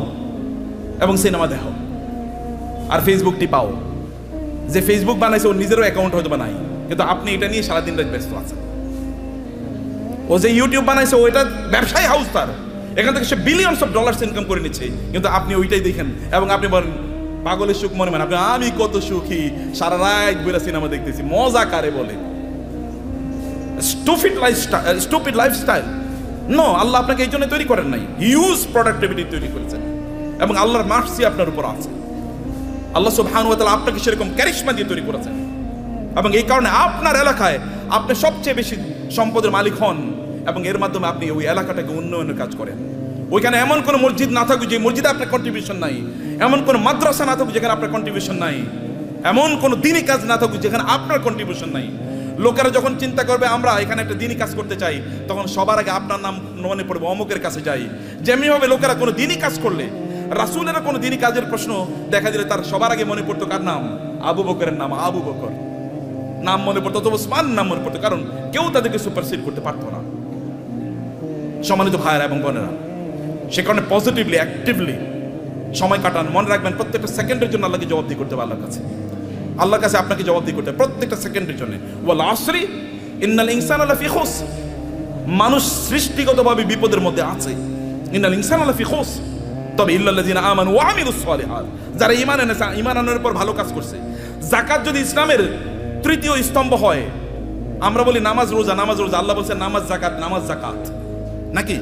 এবং সিনেমা দেখো আর ফেসবুক টিপাও। যে ফেসবুক বানাইছে ওর নিজেরও অ্যাকাউন্ট হয়তো বা নাই, কিন্তু আপনি এটা নিয়ে সারাদিন রাত ব্যস্ত আছেন। ও যে ইউটিউব বানাইছে ওইটা ব্যবসায়ী হাউস, তার এখান থেকে সে বিলিয়নস অফ ডলার্স ইনকাম করে নিচ্ছে, কিন্তু আপনি ওইটাই দেখেন এবং আপনি বলেন পাগলের সুখ মনে মানে আপনি, আমি কত সুখী, সারা রাত বইরা সিনেমা দেখতেছি, মজা কারে বলে? Stupid lifestyle. নো, আল্লাহ আপনাকে এই জন্য তৈরি করেন নাই, হিউজ প্রোডাক্টিভিটি তৈরি করেছেন এবং আল্লাহর মার্সি আপনার উপর আছে। আল্লাহ সুবহানাহু ওয়া তাআলা আপনাকে সেরকম ক্যারিশমা দিয়ে তৈরি করেছেন এবং এই কারণে আপনার এলাকায় আপনি সবচেয়ে বেশি সম্পদের মালিক হন এবং এর মাধ্যমে আপনি ওই এলাকাটাকে উন্নয়নের কাজ করেন। ওইখানে এমন কোনো মসজিদ না থাকুক যে মসজিদে আপনার কন্ট্রিবিউশন নাই, এমন কোনো মাদ্রাসা না থাকুক যেখানে আপনার কন্ট্রিবিউশন নাই, এমন কোনো দিনই কাজ না থাকুক যেখানে আপনার কন্ট্রিবিউশন নাই। লোকেরা যখন চিন্তা করবে আমরা এখানে একটা দিনই কাজ করতে চাই, তখন সবার আগে আপনার নাম মনে পড়বে, অমুকের কাছে যাই। যেমনিভাবে লোকেরা কোনো দিনই কাজ করলে, রাসূলের কোনো দিনই কাজের প্রশ্ন দেখা দিলে তার সবার আগে মনে পড়তো কার নাম? আবু বকরের নাম, আবু বকর নাম মনে পড়তো, অথবা ওসমান নাম মনে পড়তো, কারণ কেউ তাদেরকে সুপারসিড করতে পারতো না। সম্মানিত ভাইয়েরা এবং বোনেরা, সে কারণে পজিটিভলি অ্যাক্টিভলি সময় কাটান। মনে রাখবেন প্রত্যেকটা সেকেন্ডের জন্য আল্লাহকে জবাবদিহি করতে হবে, আল্লাহর কাছে, আল্লাহর কাছে আপনাকে জবাবদিহি করতে হবে প্রত্যেকটা সেকেন্ডের জন্য। ওয়াল আসরি ইন্নাল ইনসানা লাফি খুস, মানুষ সৃষ্টিগতভাবে বিপদের মধ্যে আছে। ইন্নাল ইনসানা লাফি খুস, তবে ইল্লাল্লাযিনা আমানু ওয়া আমিলুস সালিহাত, যারা ঈমান এনেছে, ঈমান আনার পর ভালো কাজ করছে। যাকাত যদি ইসলামের তৃতীয় স্তম্ভ হয়, আমরা বলি নামাজ রোজা, নামাজ রোজা, আল্লাহ বলছেন নামাজ জাকাত, নামাজ জাকাত, নাকি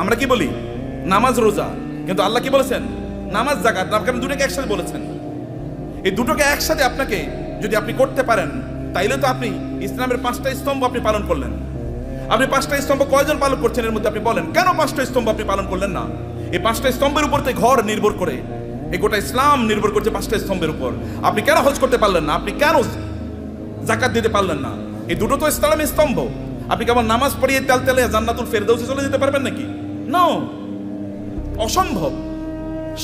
আমরা কি বলি? নামাজ রোজা, কিন্তু আল্লাহ কি বলেছেন? নামাজ জাকাত। কারণ দুটোকে একসাথে বলেছেন। এই দুটোকে একসাথে আপনাকে যদি আপনি করতে পারেন, তাইলে তো আপনি ইসলামের 5টা স্তম্ভ আপনি পালন করলেন। আপনি 5টা স্তম্ভ কয়জন পালন করছেন এর মধ্যে আপনি বলেন, কেন 5টা স্তম্ভ আপনি পালন করলেন না? এই 5টা স্তম্ভের উপর তো ঘর নির্ভর করে, এই গোটা ইসলাম নির্ভর করছে 5টা স্তম্ভের উপর। আপনি কেন হজ করতে পারলেন না? আপনি কেন জাকাত দিতে পারলেন না? এই দুটো তো ইসলামের স্তম্ভ। আপনি কেবল নামাজ পড়িয়ে তেল তেলে জান্নাতুল ফেরদাউসে চলে যেতে পারবেন নাকি? নো, অসম্ভব।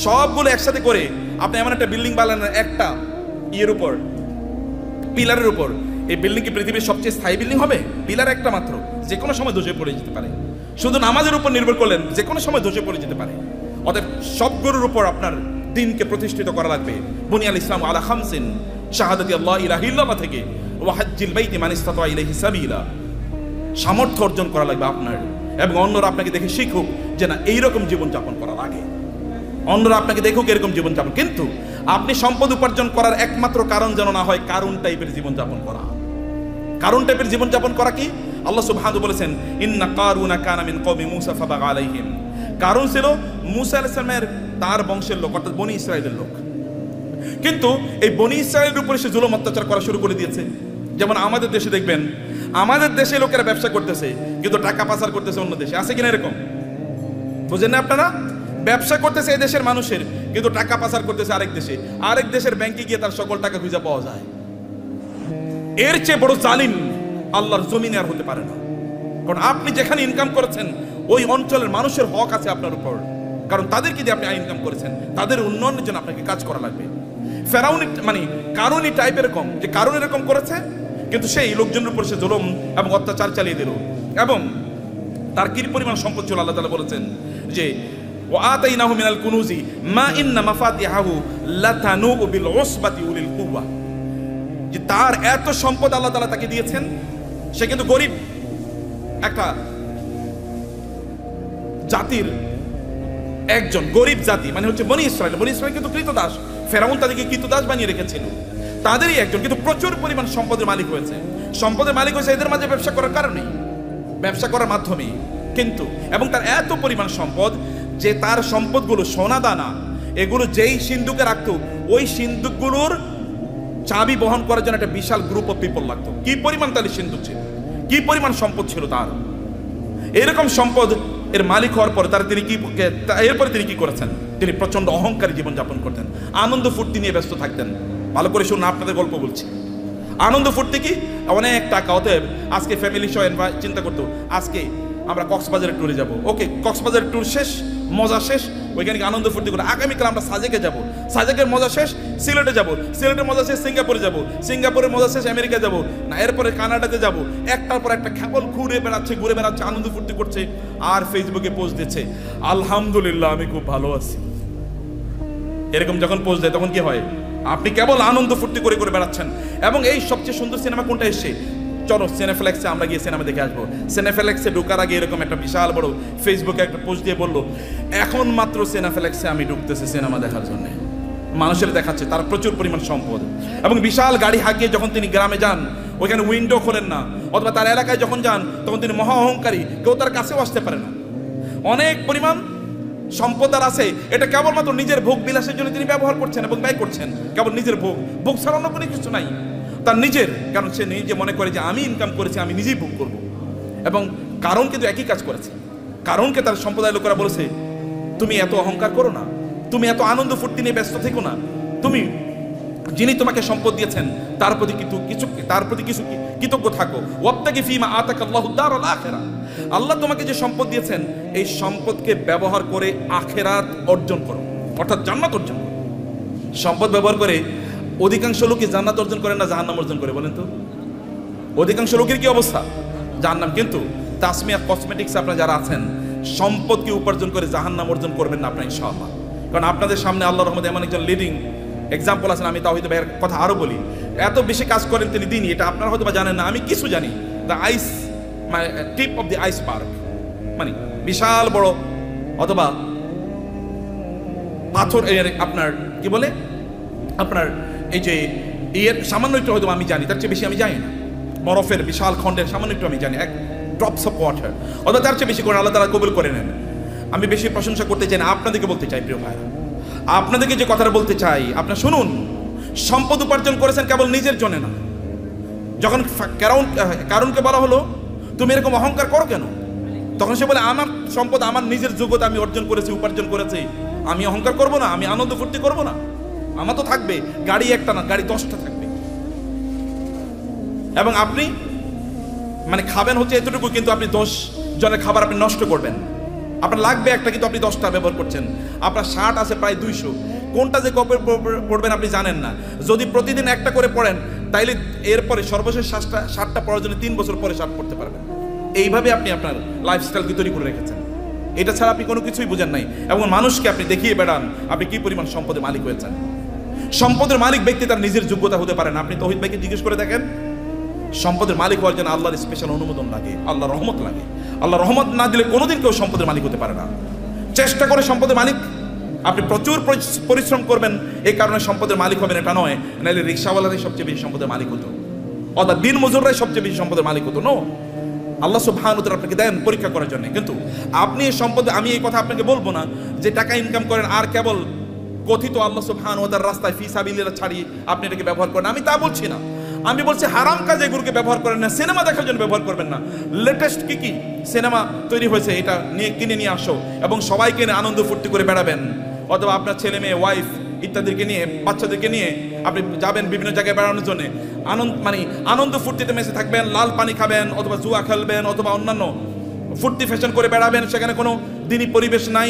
সবগুলো একসাথে করে আপনি এমন একটা বিল্ডিং বানালেন একটা ইয়ের উপর, পিলারের উপর। এই বিল্ডিং কি পৃথিবীর সবচেয়ে স্থায়ী বিল্ডিং হবে? পিলার একটা মাত্র, যে কোনো সময় ধসে পড়ে যেতে পারে। শুধু নামাজের উপর নির্ভর করলেন, যে কোনো সময় ধসে পড়ে যেতে পারে। অতএব সবগুলোর উপর আপনার দিনকে প্রতিষ্ঠিত করা লাগবে। বুনিয়াল ইসলাম আলা খামসিন, শাহাদাতি আল্লাহ ইলাহা ইল্লাল্লাহ থেকে ওয়া হাজ্জিল বাইতি মান ইসতাতা ইলাইহি সাবিলা, সামর্থ্য অর্জন করা লাগবে আপনার, এবং অন্যরা আপনাকে দেখে শিখুক যে না এইরকম জীবনযাপন করা লাগে। অন্যরা আপনাকে দেখুক এরকম জীবনযাপন। কিন্তু আপনি সম্পদ উপার্জন করার একমাত্র কারণ যেন না হয় কারুন টাইপের জীবনযাপন করা। কারুন টাইপের জীবনযাপন করা কি? আল্লাহ সুবহানাহু বলেছেন, ইন্না কারুনা কানা মিন কওমি মূসা ফাবাগা আলাইহিম। কারুন ছিল মূসা আলাইহিস সালামের তার বংশের লোক, অর্থাৎ বনি ইসরাইলের লোক। কিন্তু এই বনি ইসরাইলের উপরে সে জুলুম অত্যাচার করা শুরু করে দিয়েছে। যেমন আমাদের দেশে দেখবেন, আমাদের দেশে লোকেরা ব্যবসা করতেছে কিন্তু টাকা পাচার করতেছে অন্য দেশে। আছে কিনা এরকম? বুঝেন না আপনারা? ব্যবসা করতেছে এই দেশের মানুষের, কিন্তু টাকা পাচার করতেছে আরেক দেশে। আরেক দেশের ব্যাংকে গিয়ে তার সকল টাকা খুঁজে পাওয়া যায়। এর চেয়ে বড় জালিম আল্লাহর জমিনে আর হতে পারে না। কারণ আপনি যেখানে ইনকাম করেছেন ওই অঞ্চলের মানুষের হক আছে আপনার উপর, কারণ তাদেরকে দিয়ে আপনি ইনকাম করেছেন, তাদের উন্নয়নের জন্য আপনাকে কাজ করা লাগবে। ফেরাউন মানে কারুনি টাইপ এরকম, যে কারুন এরকম করেছে, কিন্তু সেই লোকজনের উপর সে জুলুম এবং অত্যাচার চালিয়ে দিল। এবং তার কি পরিমাণ সম্পদ ছিল আল্লাহ তাআলা বলেছেন যে ওয়াতাইনাহু মিনাল কুনুজি মা ইন্না মাফাতিহাহু লাতানু বিল উসবাতি উলিল কুওয়া, যে তার এত সম্পদ আল্লাহ তাআলা তাকে দিয়েছেন, সে কিন্তু গরিব একটা জাতির একজন, গরিব জাতি মানে হচ্ছে বনি ইসরাইল। বনি ইসরাইল কিন্তু কৃতদাস, ফেরাউন তাদেরকে কৃতদাস বানিয়ে রেখেছিল, তাদেরই একজন, কিন্তু প্রচুর পরিমাণ সম্পদের মালিক হয়েছে। সম্পদের মালিক হয়েছে এদের মাঝে ব্যবসা করার কারণেই। ব্যবসা করার মাধ্যমে। কিন্তু এবং তার এত পরিমাণ সম্পদ যে তার সম্পদগুলো সোনা দানা এগুলো যেই সিন্ধুকে রাখতো, ওই সিন্ধুকগুলোর চাবি বহন করার জন্য একটা বিশাল গ্রুপ অফ পিপল লাগতো। কি পরিমাণ তাহলে সিন্ধুক ছিল, কি পরিমাণ সম্পদ ছিল তার। এরকম সম্পদ এর মালিক হওয়ার পরে এরপরে তিনি কি করেছেন? তিনি প্রচন্ড অহংকারী জীবনযাপন করতেন, আনন্দ ফুর্তি নিয়ে ব্যস্ত থাকতেন। ভালো করে শুনুন, আপনাদের গল্প বলছি। আনন্দ ফুর্তি কি? অনেক টাকা। অতএব আজকে ফ্যামিলি সহ চিন্তা করতো আজকে আমরা কক্সবাজারের ট্যুরে যাব। ওকে, কক্সবাজারের ট্যুর শেষ, মজা শেষ, ওইখানে আনন্দ ফুর্তি করে আগামীকাল আমরা সাজেকে যাব। সাজেকের মজা শেষ সিলেটে যাব, সিলেটের মজা শেষ সিঙ্গাপুরে যাব, সিঙ্গাপুরের মজা শেষ আমেরিকা যাব, না এরপরে কানাডাতে যাব। একটার পর একটা কেবল ঘুরে বেড়াচ্ছে, আনন্দ ফুর্তি করছে, আর ফেসবুকে পোস্ট দিচ্ছে আলহামদুলিল্লাহ আমি খুব ভালো আছি। এরকম যখন পোস্ট দেয় তখন কি হয়? আপনি কেবল আনন্দ ফুর্তি করে করে বেড়াচ্ছেন। এবং এই সবচেয়ে সুন্দর সিনেমা কোনটা এসছে? চলো সিনেফ্লেক্সে আমরা গিয়ে সিনেমা দেখে আসবো। সিনেফ্লেক্সে ঢোকার আগে এরকম একটা বিশাল বড় ফেসবুকে একটা পোস্ট দিয়ে বললো এখন মাত্র সিনেফ্লেক্সে আমি ঢুকতেছি সিনেমা দেখার জন্য। মানুষের দেখাচ্ছে তার প্রচুর পরিমাণ সম্পদ এবং বিশাল গাড়ি হাঁকিয়ে যখন তিনি গ্রামে যান ওইখানে উইন্ডো খোলেন না, অথবা তার এলাকায় যখন যান তখন তিনি মহা অহংকারী, কেউ তার কাছেও আসতে পারে না। অনেক পরিমাণ সম্পদ আর আছে, এটা কেবলমাত্র নিজের ভোগ বিলাসের জন্য তিনি ব্যবহার করছেন এবং ব্যয় করছেন। কেবল নিজের ভোগ ছাড়া অন্য কোনো কিছু নাই তার নিজের, কারণ সে নিজে মনে করে যে আমি ইনকাম করেছি, আমি নিজেই ভোগ করব। এবং কারণ কিন্তু একই কাজ করেছে। কারণকে তার সম্প্রদায়ের লোকেরা বলেছে তুমি এত অহংকার করো না, তুমি এত আনন্দ ফুর্তি নিয়ে ব্যস্ত থেকো না, তুমি যিনি তোমাকে সম্পদ দিয়েছেন তার প্রতি কিছু কৃতজ্ঞ থাকো। ওয়াবতাগি ফীমা আতাকাল্লাহু দারাল আখিরাহ, আল্লাহ তোমাকে যে সম্পদ দিয়েছেন এই সম্পদকে ব্যবহার করে আখিরাত অর্জন করো, অর্থাৎ জান্নাত অর্জন করো। সম্পদ ব্যবহার করে অধিকাংশ লোকই জান্নাত অর্জন করে না জাহান্নাম অর্জন করে? বলেন তো, অধিকাংশ লোকের কি অবস্থা? জাহান্নাম। কিন্তু তাসমিয়া কসমেটিক্স আপনারা যারা আছেন সম্পদকে উপার্জন করে জাহান্নাম অর্জন করবেন না আপনারা ইনশাআল্লাহ। কারণ আপনাদের সামনে আল্লাহর রহমতে এমন একজন লিডিং এক্সাম্পল আছেন। আমি তাওহীদ ভাইয়ের কথা আরো বলি, এত বেশি কাজ করেন তিনি দিনই, এটা আপনারা হয়তো বা জানেন না, আমি কিছু জানি। The ice tip of the iceberg, মানে বিশাল বড় অথবা পাথর আপনার কি বলে আপনার এই যে এর সামান্য একটু হয়তো আমি জানি, তার চেয়ে বেশি আমি জানি না। বরফের বিশাল খণ্ডের সামান্য একটু আমি জানি, এক ড্রপস অফ ওয়াটার, অথবা তার চেয়ে বেশি করে আল্লাহ তাআলা কবুল করে নেন। আমি বেশি প্রশংসা করতে চাই না, আপনাদেরকে বলতে চাই প্রিয় ভাইরা, আপনাদেরকে যে কথাটা বলতে চাই আপনারা শুনুন। সম্পদ উপার্জন করেছেন কেবল নিজের জন্য না। যখন কারণকে বলা হলো তুমি এরকম অহংকার করো কেন, তখন সে বলে আমার সম্পদ আমার নিজের যোগ্যতা আমি অর্জন করেছি, উপার্জন করেছি, আমি অহংকার করব না, আমি আনন্দ ফুর্তি করব না? আমার তো থাকবে গাড়ি একটা না, গাড়ি 10টা থাকবে। এবং আপনি মানে খাবেন হচ্ছে এতটুকু, কিন্তু আপনি 10 জনের খাবার আপনি নষ্ট করবেন। আপনার লাগবে একটা, কিন্তু আপনি 10টা ব্যবহার করছেন। আপনার শার্ট আছে প্রায় 200, কোনটা যে কবে পড়বেন আপনি জানেন না। যদি প্রতিদিন একটা করে পড়েন তাইলে এরপরে সর্বশেষ শার্টটা পরার জন্য 3 বছর পরে শার্ট পড়তে পারবেন। এইভাবে আপনি আপনার লাইফস্টাইলকে তৈরি করে রেখেছেন। এটা ছাড়া আপনি কোনো কিছুই বুঝেন নাই। এবং মানুষকে আপনি দেখিয়ে বেড়ান আপনি কি পরিমাণ সম্পদের মালিক হয়েছেন। সম্পদের মালিক ব্যক্তি তার নিজের যোগ্যতা হতে পারে না। আপনি তাওহীদ ভাইকে জিজ্ঞেস করে দেখেন, সম্পদের মালিক হওয়ার জন্য আল্লাহর স্পেশাল অনুমোদন লাগে, আল্লাহর রহমত লাগে। আল্লাহর রহমত না দিলে কোনোদিন কেউ সম্পদের মালিক হতে পারে না। চেষ্টা করে সম্পদের মালিক, আপনি প্রচুর পরিশ্রম করবেন, এই কারণে সম্পদের মালিক হবেন এটা নয়। নাহলে রিক্সাওয়ালারাই সবচেয়ে বেশি সম্পদের মালিক হতো, অর্থাৎ দিন মজুররাই সবচেয়ে বেশি সম্পদের মালিক হতো। নো, আল্লাহ সুবহানাহু ওয়া তাআলা আপনাকে দেন পরীক্ষা করার জন্য। কিন্তু আপনি এই সম্পদ, আমি এই কথা আপনাকে বলবো না যে টাকা ইনকাম করেন আর কেবল কথিত আল্লাহ সুবহানাহু ওয়া তাআলার রাস্তায় ফি সাবিলিল্লাহ ছাড়িয়ে আপনি এটাকে ব্যবহার করেন, আমি তা বলছি না। আমি বলছি হারাম কাজে এগুলোকে ব্যবহার করেন না, সিনেমা দেখার জন্য ব্যবহার করবেন না। লেটেস্ট কি সিনেমা তৈরি হয়েছে এটা নিয়ে কিনে নিয়ে আসো এবং সবাইকে নিয়ে আনন্দ ফুর্তি করে বেড়াবেন, অথবা আপনার ছেলে মেয়ে ওয়াইফ ইত্যাদিকে নিয়ে বাচ্চাদেরকে নিয়ে আপনি যাবেন বিভিন্ন জায়গায় বেড়ানোর জন্য। আনন্দ ফুর্তিতে মেশে থাকবেন, লাল পানি খাবেন, অথবা জুয়া খেলবেন, অথবা অন্যান্য ফুর্তি ফ্যাশন করে বেড়াবেন। সেখানে কোনো দিনই পরিবেশ নাই,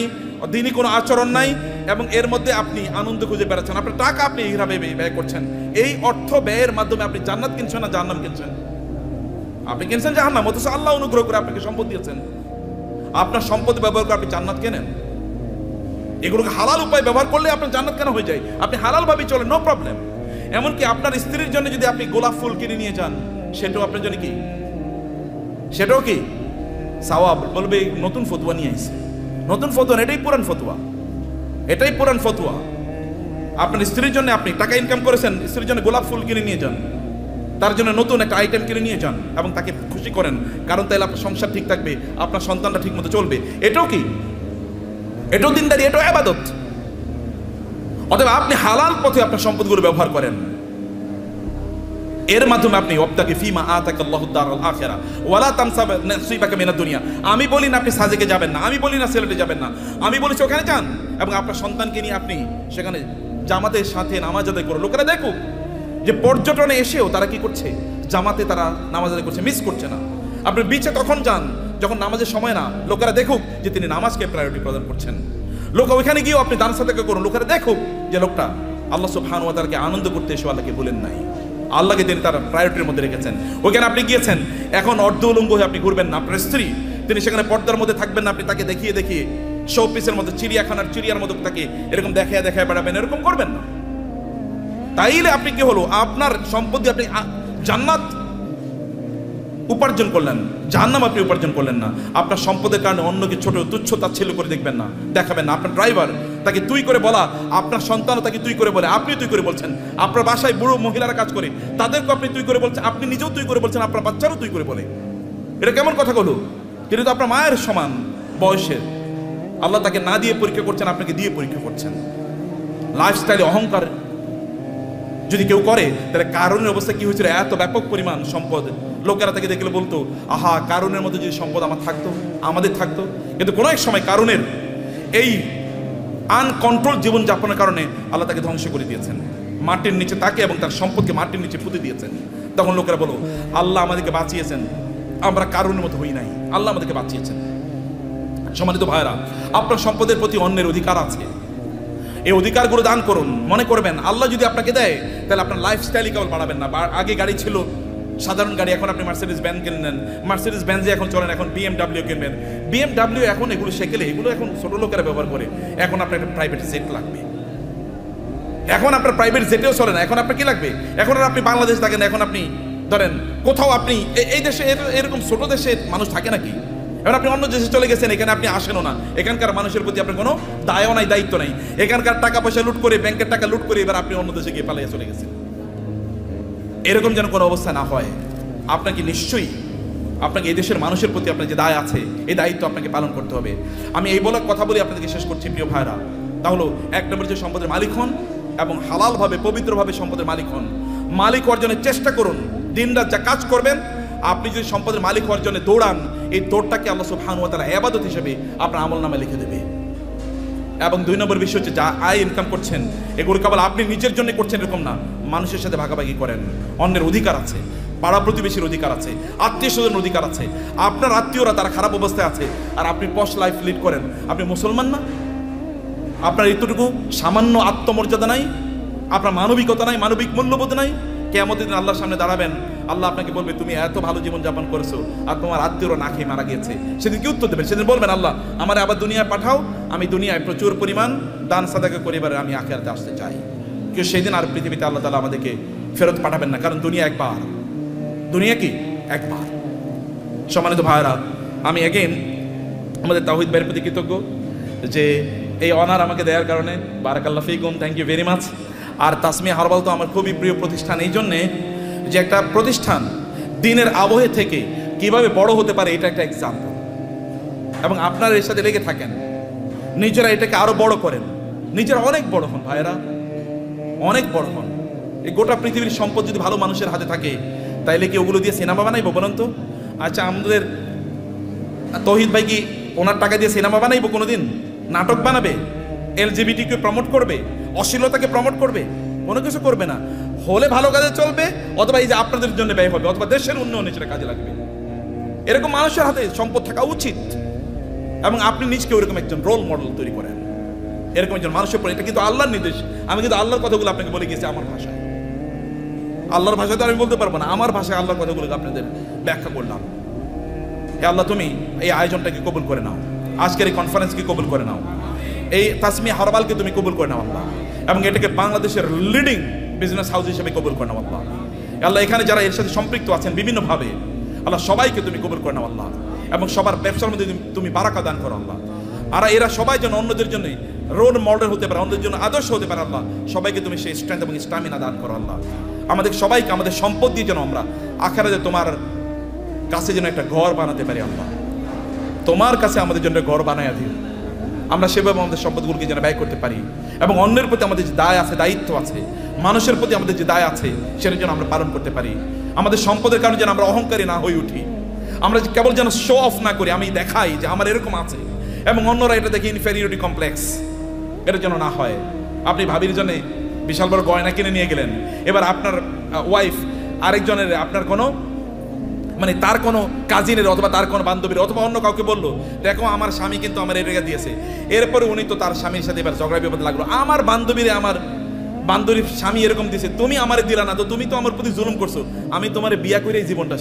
দিনই কোনো আচরণ নাই, এবং এর মধ্যে আপনি আনন্দ খুঁজে বেড়াচ্ছেন। আপনার টাকা আপনি এইভাবে ব্যয় করছেন। এই অর্থ ব্যয়ের মাধ্যমে আপনি জান্নাত কিনছেন না জাহান্নাম কিনছেন? আপনি কিনছেন জাহান্নাম, অথচ আল্লাহ অনুগ্রহ করে আপনাকে সম্পদ দিয়েছেন। আপনার সম্পদ ব্যবহার করে আপনি জান্নাত কেনেন। এগুলোকে হালাল উপায় ব্যবহার করলে আপনার জান্নাত কেন হয়ে যায়? আপনি হালাল ভাবে চলেন, নো প্রবলেম। এমনকি আপনার স্ত্রীর জন্য যদি আপনি গোলাপ ফুল কিনে নিয়ে যান, সেটাও আপনার জন্য কি, সেটাও কি সওয়াব। বলবে নতুন ফতোয়া নিয়ে আসছে, নতুন ফতোয়া, এটাই পুরান ফতোয়া, এটাই পুরান ফতোয়া। আপনার স্ত্রীর জন্য আপনি টাকা ইনকাম করেছেন, স্ত্রীর জন্য গোলাপ ফুল কিনে নিয়ে যান, তার জন্য নতুন একটা আইটেম কিনে নিয়ে যান এবং তাকে খুশি করেন, কারণ তাহলে আপনার সংসার ঠিক থাকবে, আপনার সন্তানটা ঠিক মতো চলবে। এটাও কি? এটাও দিনদারি, এটাও ইবাদত। অতএব আপনি হালাল পথে আপনার সম্পদগুলো ব্যবহার করেন, এর মাধ্যমে আপনি ওয়াবতাগি ফীমা আতাকাল্লাহু দারাল আখিরা ওয়ালা তানসা নাসিবাকা মিনাদ দুনিয়া। আমি বলি না আপনি সাজেকে যাবেন না, আমি বলি না সিলেটে যাবেন না, আমি বলেছি ওখানে যান এবং আপনার সন্তানকে নিয়ে আপনি সেখানে জামাতের সাথে নামাজ আদায় করুন। লোকেরা দেখুক যে পর্যটনে এসেও তারা কি করছে, জামাতে তারা নামাজ আদায় করছে, মিস করছে না। আপনি বিচে তখন যান যখন নামাজের সময় না, লোকেরা দেখুক যে তিনি নামাজকে প্রায়োরিটি প্রদান করছেন। লোক ওইখানে গিয়েও আপনি দান সাদাকা করুন, লোকেরা দেখুক যে লোকটা আল্লাহ সুবহানাহু ওয়া তাআলাকে আনন্দ করতে এসে আল্লাহকে ভুলেন নাই, আল্লাহকে তিনি তার প্রায়োরিটির মধ্যে রেখেছেন। ওইখানে আপনি গিয়েছেন, এখন অর্ধ উলঙ্গ হয়ে আপনি ঘুরবেন না, আপনার স্ত্রী তিনি সেখানে পর্দার মধ্যে থাকবেন না, আপনি তাকে দেখিয়ে দেখিয়ে শোপিসের মধ্যে চিড়িয়াখানার চিড়িয়ার মতো তাকে এরকম দেখায় দেখায় বেড়াবেন, এরকম করবেন না। তাইলে আপনি কি হলো, আপনার সম্পত্তি আপনি জান্নাত উপার্জন করলেন, জাহান্নাম আপনি উপার্জন করলেন না। আপনার সম্পদের কারণে অন্যকে ছোট তুচ্ছ তাচ্ছিল্য করে দেখবেন না, দেখাবেন না। আপনার ড্রাইভার তাকে তুই করে বলা, আপনার সন্তানও তাকে তুই করে বলে, আপনি তুই করে বলছেন। আপনার বাসায় বুড়ো মহিলারা কাজ করে, তাদেরকে আপনি তুই করে বলছেন, আপনি নিজেও তুই করে বলছেন, আপনার বাচ্চারও তুই করে বলে। এটা কেমন কথা হলো? কিন্তু তো আপনার মায়ের সমান বয়সের, আল্লাহ তাকে না দিয়ে পরীক্ষা করছেন, আপনাকে দিয়ে পরীক্ষা করছেন। লাইফস্টাইলে অহংকার যদি কেউ করে, তাহলে কারণের অবস্থা কি হয়েছিল? এত ব্যাপক পরিমাণ সম্পদ, লোকেরা তাকে দেখলে বলতো, আহা কারণের মধ্যে যদি সম্পদ আমার থাকতো, আমাদের থাকতো। কিন্তু কোনো এক সময় কারণের এই আনকন্ট্রোল জীবনযাপনের কারণে আল্লাহ তাকে ধ্বংস করে দিয়েছেন, মাটির নিচে তাকে এবং তার সম্পদকে মাটির নিচে পুঁতে দিয়েছেন। তখন লোকেরা বলো, আল্লাহ আমাদেরকে বাঁচিয়েছেন, আমরা কারণের মতো হই নাই, আল্লাহ আমাদেরকে বাঁচিয়েছেন। সম্মানিত ভাইরা, আপনার সম্পদের প্রতি অন্যের অধিকার আছে, এই অধিকারগুলো দান করুন। মনে করবেন আল্লাহ যদি আপনাকে দেয়, তাহলে আপনার লাইফস্টাইলই কেবল বাড়াবেন না। আগে গাড়ি ছিল সাধারণ গাড়ি, এখন আপনি মার্সিডিজ ব্যান্ড কিনলেন, মার্সিডিজ ব্যান্ডে এখন চলেন, এখন BMW কিনবেন। BMW এখন এগুলো সেকেলে, এগুলো এখন ছোট লোকেরা ব্যবহার করে। এখন আপনার একটা প্রাইভেট জেট লাগবে, এখন আপনার প্রাইভেট জেটেও চলে না, এখন আপনার কি লাগবে? এখন আর আপনি বাংলাদেশ থাকেন, এখন আপনি ধরেন কোথাও আপনি এই দেশে এরকম ছোট দেশে মানুষ থাকে নাকি? এখন আপনি অন্য দেশে চলে গেছেন, এখানে আপনি আসেনও না, এখানকার মানুষের প্রতি আপনার কোনো দায়ও নাই, দায়িত্ব নাই। এখানকার টাকা পয়সা লুট করে, ব্যাংকের টাকা লুট করে এবার আপনি অন্য দেশে গিয়ে পালিয়ে চলে গেছেন। এরকম যেন কোনো অবস্থা না হয়। আপনাকে নিশ্চয়ই আপনাকে এই দেশের মানুষের প্রতি আপনার যে দায় আছে, এই দায়িত্ব আপনাকে পালন করতে হবে। আমি এই বলার কথা বলে আপনাদেরকে শেষ করছি প্রিয় ভাইরা। তা হলো, এক নম্বর যে সম্পদের মালিক হন এবং হালালভাবে পবিত্রভাবে সম্পদের মালিক হন। মালিক অর্জনের চেষ্টা করুন, দিনরাত যা কাজ করবেন। আপনি যদি সম্পদের মালিক অর্জনে দৌড়ান, এই দৌড়টাকে আল্লাহ সুবহানাহু ওয়া তাআলা ইবাদত হিসেবে আপনার আমলনামায় লিখে দেবে। এবং দুই নম্বর বিষয় হচ্ছে, যা আয় ইনকাম করছেন এগুলো কেবল আপনি নিজের জন্য করছেন এরকম না, মানুষের সাথে ভাগাভাগি করেন। অন্যের অধিকার আছে, পাড়া প্রতিবেশীর অধিকার আছে, আত্মীয় স্বজনের অধিকার আছে। আপনার আত্মীয়রা তারা খারাপ অবস্থায় আছে, আর আপনি পশ লাইফ লিড করেন। আপনি মুসলমান না? আপনার এতটুকু সামান্য আত্মমর্যাদা নাই, আপনার মানবিকতা নাই, মানবিক মূল্যবোধ নাই। কিয়ামতের দিন আল্লাহর সামনে দাঁড়াবেন, আল্লাহ আপনাকে বলবে, তুমি এত ভালো জীবন যাপন করেছো আর তোমার আত্মীয়রা না খেয়ে মারা গিয়েছে। সেদিন কি উত্তর দেবেন? সেদিন বলবেন, আল্লাহ আমার আবার দুনিয়ায় পাঠাও, আমি দুনিয়ায় প্রচুর পরিমাণ দান সাদাকা করে এবারে আমি আখিরাতে আসতে চাই। কেউ সেদিন আর পৃথিবীতে আল্লাহ তাআলা আমাদেরকে ফেরত পাঠাবেন না, কারণ দুনিয়া একবার, দুনিয়া কি একবার। সম্মানিত ভাইরা, আমি এগেইন আমাদের তাওহীদ ভাইয়ের প্রতি কৃতজ্ঞ যে এই অনার আমাকে দেওয়ার কারণে। বারাকাল্লাহ ফিকুম, থ্যাংক ইউ ভেরি মাচ। আর তাসমিয়া হারবাল তো আমার খুবই প্রিয় প্রতিষ্ঠান, এই জন্যে যে একটা প্রতিষ্ঠান দিনের আবহে থেকে কিভাবে বড় হতে পারে, এটা একটা এক্সাম্পল। এবং আপনারা এর সাথে লেগে থাকেন, নিজেরা এটাকে আরো বড় করেন, নিজেরা অনেক বড় হন ভাইয়েরা, অনেক বড় হন। এই গোটা পৃথিবীর সম্পদ যদি ভালো মানুষের হাতে থাকে, তাইলে কি ওগুলো দিয়ে সিনেমা বানাইবো বলুন তো? আচ্ছা, আমাদের তৌহিদ ভাই কি ওনার টাকা দিয়ে সিনেমা বানাইবো কোনোদিন? নাটক বানাবে? LGBTকে প্রমোট করবে? অশ্লীলতাকে প্রমোট করবে? কোনো কিছু করবে না। হলে ভালো কাজে চলবে, অথবা এই যে আপনাদের জন্য ব্যয় হবে, অথবা দেশের উন্নয়নে সেটা কাজে লাগবে। এরকম মানুষের হাতে সম্পদ থাকা উচিত, এবং আপনি নিজকে ওরকম একজন রোল মডেল তৈরি করেন, এরকম একজন মানুষের পরে। এটা কিন্তু আল্লাহর নির্দেশ। আমি কিন্তু আল্লাহর কথাগুলো আপনাকে বলে গেছি আমার ভাষায়, আল্লাহর ভাষায় তো আমি বলতে পারবো না, আমার ভাষায় আল্লাহর কথাগুলো আপনাদের ব্যাখ্যা করলাম। হে আল্লাহ, তুমি এই আয়োজনটাকে কবুল করে নাও, আজকের এই কনফারেন্সকে কবুল করে নাও, এই তাসমিয়া হারবালকে তুমি কবুল করে নাও আল্লাহ, এবং এটাকে বাংলাদেশের লিডিং বিজনেস হাউস হিসেবে কবুল করে নাও আল্লাহ। আল্লাহ, এখানে যারা এর সাথে সম্পৃক্ত আছেন বিভিন্নভাবে, আল্লাহ সবাইকে তুমি কবুল করে নাও আল্লাহ, এবং সবার ব্যবসার মধ্যে তুমি বারাকা দান করো আল্লাহ। আর এরা সবাই যেন অন্যদের জন্য রোল মডেল হতে পারে, অন্যদের জন্য আদর্শ হতে পারে আল্লাহ। সবাইকে তুমি সেই স্ট্রেংথ এবং স্ট্যামিনা দান করো আল্লাহ। আমাদের সবাইকে আমাদের সম্পদ দিয়ে যেন আমরা আখিরাতে তোমার কাছে যেন একটা ঘর বানাতে পারি। আল্লাহ তোমার কাছে আমাদের জন্য ঘর বানায়া দিও, আমরা সেভাবে আমাদের সম্পদগুলোকে যেন ব্যয় করতে পারি এবং অন্যের প্রতি আমাদের যে দায় আছে, দায়িত্ব আছে, মানুষের প্রতি আমাদের যে দায় আছে সেটা যেন আমরা পালন করতে পারি। আমাদের সম্পদের কারণে যেন আমরা অহংকারী না হয়ে উঠি, আমরা কেবল যেন শো অফ না করি, আমি দেখাই যে আমার এরকম আছে এবং অন্যরা এটা দেখে ইনফেরিয়রিটি কমপ্লেক্স, এটা যেন না হয়। আপনি ভাবির জন্য বিশাল বড় গয়না কিনে নিয়ে গেলেন, এবার আপনার ওয়াইফ আরেকজনের, আপনার কোনো মানে তার কোনো কাজিনের অথবা তার কোনো বান্ধবীর অথবা অন্য কাউকে বললো, দেখো আমার স্বামী কিন্তু আমার এটা দিয়েছে, এরপরে উনি তো তার স্বামীর সাথে এবার ঝগড়া বিপদ লাগলো, আমার বান্ধবীর স্বামী এরকম দিয়েছে, তুমি আমারে দিলা না, তো তুমি তো আমার প্রতি জুলুম করছো, আমি তোমার বিয়া করে জীবনটা